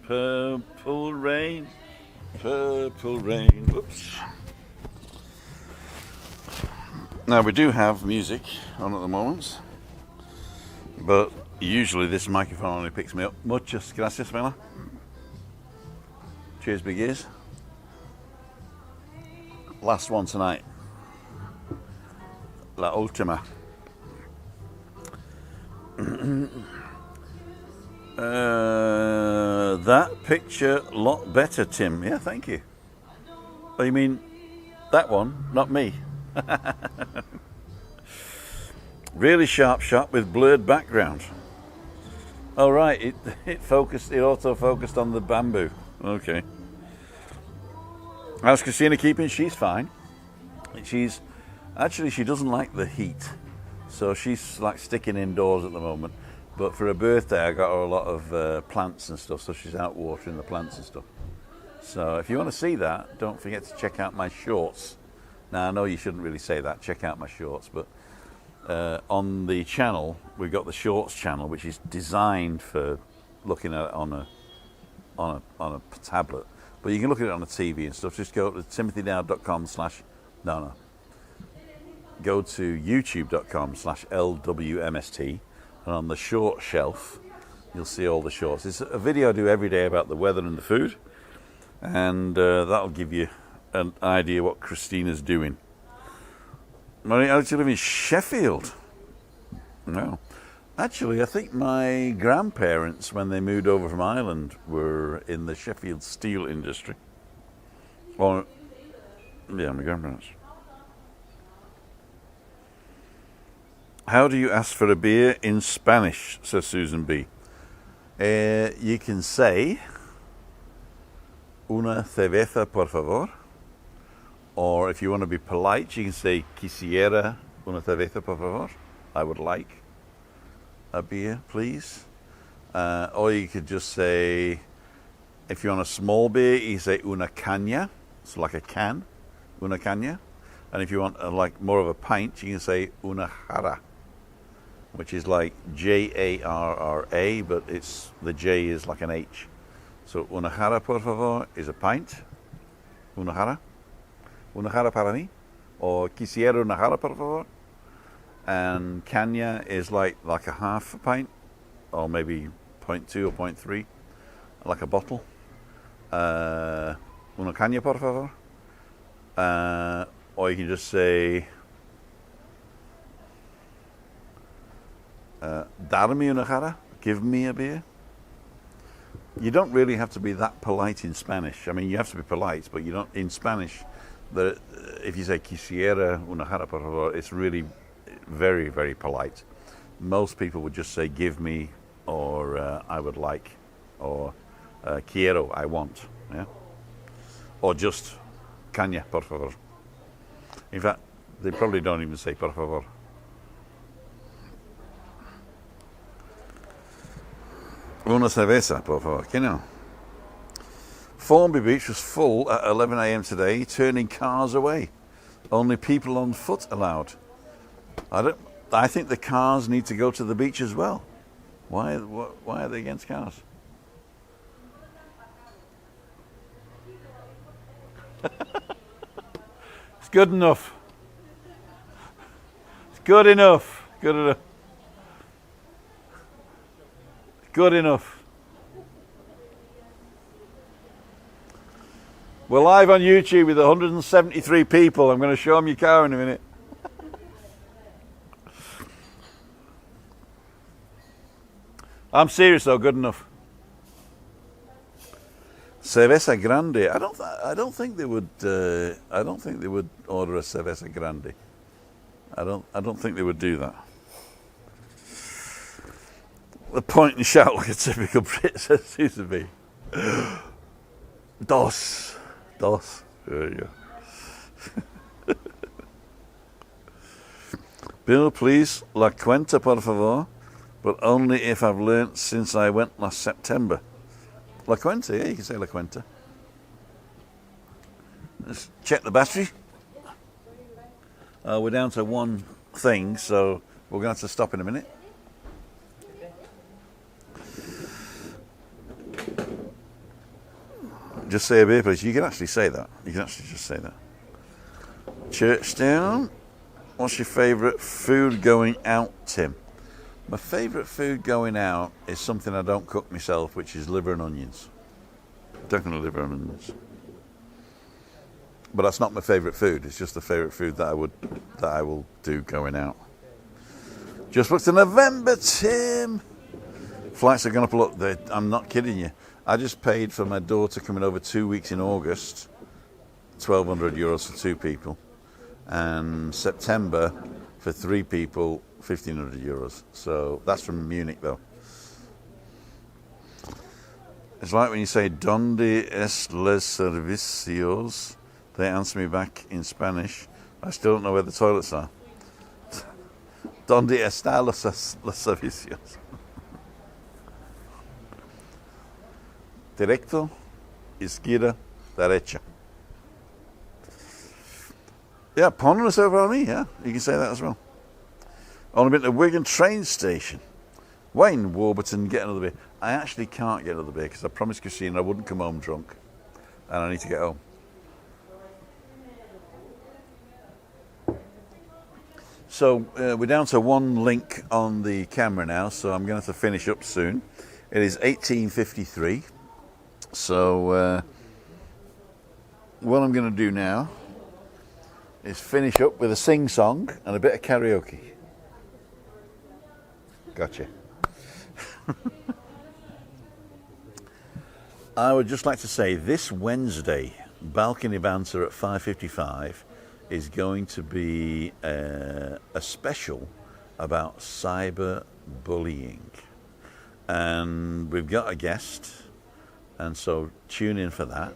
Purple rain, whoops. Now we do have music on at the moment, but usually this microphone only picks me up. Muchas gracias, Mela. Cheers, big ears. Last one tonight. La última. That picture lot better, Tim. Yeah, thank you. Oh, you mean that one, not me? Really sharp shot with blurred background. Oh right, it auto-focused on the bamboo. Okay. How's Christina keeping? She's fine. She doesn't like the heat, so she's like sticking indoors at the moment. But for her birthday, I got her a lot of plants and stuff, so she's out watering the plants and stuff. So if you want to see that, don't forget to check out my shorts. Now, I know you shouldn't really say that, check out my shorts, but on the channel, we've got the shorts channel, which is designed for looking at it on a tablet. But you can look at it on a TV and stuff. Just go to timothydow.com/ go to youtube.com/LWMST. And on the short shelf, you'll see all the shorts. It's a video I do every day about the weather and the food. And that'll give you an idea what Christina's doing. Marie, how did you live in Sheffield? No. Actually, I think my grandparents, when they moved over from Ireland, were in the Sheffield steel industry. Or, yeah, my grandparents. How do you ask for a beer in Spanish, says Susan B. You can say, una cerveza, por favor. Or if you want to be polite, you can say, quisiera una cerveza, por favor. I would like a beer, please. Or you could just say, if you want a small beer, you say una caña. It's like a can, una caña. And if you want like more of a pint, you can say una jarra, which is like Jarra, but the J is like an H. So una jarra, por favor, is a pint. Una jarra para mí. Or quisiera una jarra, por favor. And caña is like a half a pint, or maybe 0.2 or 0.3, like a bottle. Una caña, por favor. Or you can just say, darme una jarra, give me a beer. You don't really have to be that polite in Spanish. I mean, you have to be polite, but you don't. In Spanish, if you say quisiera una jarra, por favor, it's really very, very polite. Most people would just say give me, or I would like, or quiero, I want, yeah, or just caña, por favor. In fact, they probably don't even say por favor. Una cerveza, por favor. Que no? Formby Beach was full at 11 a.m. today, turning cars away. Only people on foot allowed. I think the cars need to go to the beach as well. Why are they against cars? It's good enough. It's good enough. Good enough. Good enough. We're live on YouTube with 173 people. I'm going to show them your car in a minute. I'm serious though. Good enough. Cerveza grande. I don't think they would. I don't think they would order a cerveza grande. I don't think they would do that. The point and shout like a typical Brit says to be. Dos. There you go. Bill, please, la cuenta, por favor, but only if I've learnt since I went last September. La cuenta, yeah, you can say la cuenta. Let's check the battery. We're down to one thing, so we're going to have to stop in a minute. Just say a beer, please. You can actually say that. You can actually just say that. Churchdown. What's your favourite food going out, Tim? My favourite food going out is something I don't cook myself, which is liver and onions. Definitely liver and onions. But that's not my favourite food. It's just the favourite food that I will do going out. Just booked in November, Tim. Flights are going up a lot. I'm not kidding you. I just paid for my daughter coming over 2 weeks in August, €1,200 for 2 people, and September for 3 people, €1,500. So that's from Munich though. It's like when you say "Donde es los servicios?" They answer me back in Spanish. I still don't know where the toilets are. ¿Dónde están los servicios? Directo, izquierda, derecha. Yeah, ponderous over on me, yeah. You can say that as well. Only been to Wigan train station. Wayne, Warburton, get another beer. I actually can't get another beer because I promised Christine I wouldn't come home drunk. And I need to get home. So we're down to one link on the camera now, so I'm going to have to finish up soon. It is 18:53. So what I'm going to do now is finish up with a sing-song and a bit of karaoke. Gotcha. I would just like to say this Wednesday, Balcony Banter at 5:55 is going to be a special about cyber bullying. And we've got a guest. And so tune in for that.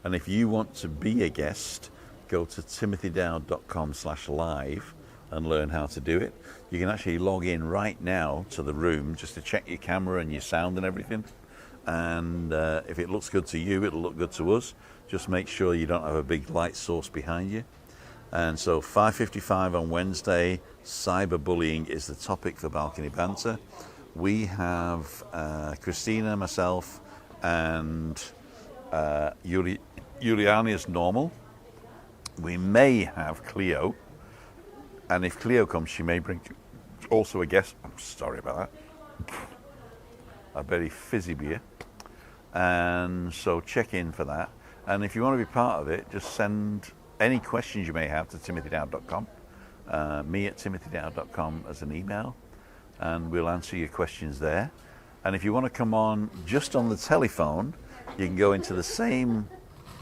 And if you want to be a guest, go to timothydowd.com/live and learn how to do it. You can actually log in right now to the room just to check your camera and your sound and everything. And if it looks good to you, it'll look good to us. Just make sure you don't have a big light source behind you. And so 5:55 on Wednesday, cyberbullying is the topic for Balcony Banter. We have Christina, myself, and Juliani as normal. We may have Cleo, and if Cleo comes, she may bring also a guest. I'm sorry about that. A very fizzy beer. And so check in for that. And if you want to be part of it, just send any questions you may have to timothydowd.com, me at timothydowd.com as an email, and we'll answer your questions there. And if you want to come on just on the telephone, you can go into the same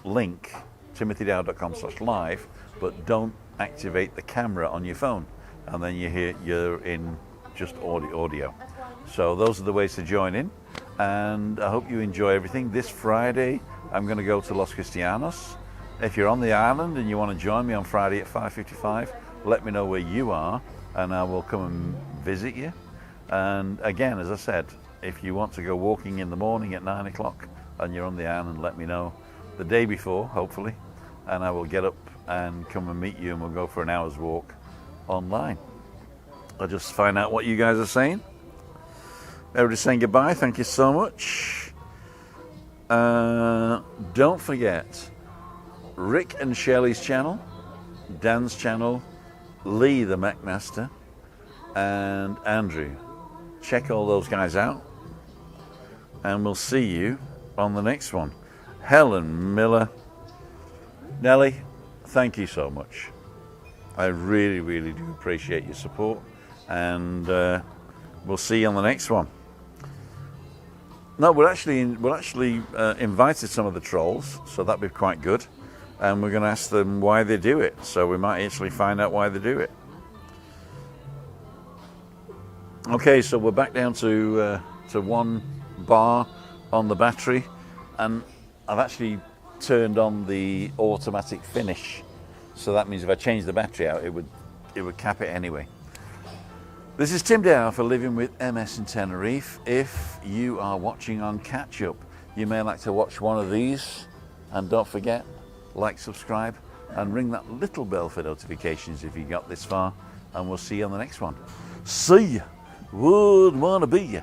link, timothydowd.com/live, but don't activate the camera on your phone. And then you're in just audio. So those are the ways to join in. And I hope you enjoy everything. This Friday, I'm going to go to Los Cristianos If you're on the island and you want to join me on Friday at 5:55, let me know where you are and I will come and visit you. And again, as I said, if you want to go walking in the morning at 9 o'clock and you're on the island, let me know the day before, hopefully, and I will get up and come and meet you and we'll go for an hour's walk online. I'll just find out what you guys are saying. Everybody's saying goodbye. Thank you so much. Don't forget Rick and Shelley's channel, Dan's channel, Lee the Craicmaster, and Andrew. Check all those guys out. And we'll see you on the next one. Helen Miller. Nellie, thank you so much. I really, really do appreciate your support. And we'll see you on the next one. No, we're actually invited some of the trolls, so that'd be quite good. And we're going to ask them why they do it. So we might actually find out why they do it. Okay, so we're back down to one bar on the battery, and I've actually turned on the automatic finish. So that means if I change the battery out, it would cap it anyway. This is Tim Dow for Living with MS in Tenerife. If you are watching on catch up, you may like to watch one of these, and don't forget, like, subscribe, and ring that little bell for notifications if you got this far, and we'll see you on the next one. See ya. Would wanna be ya.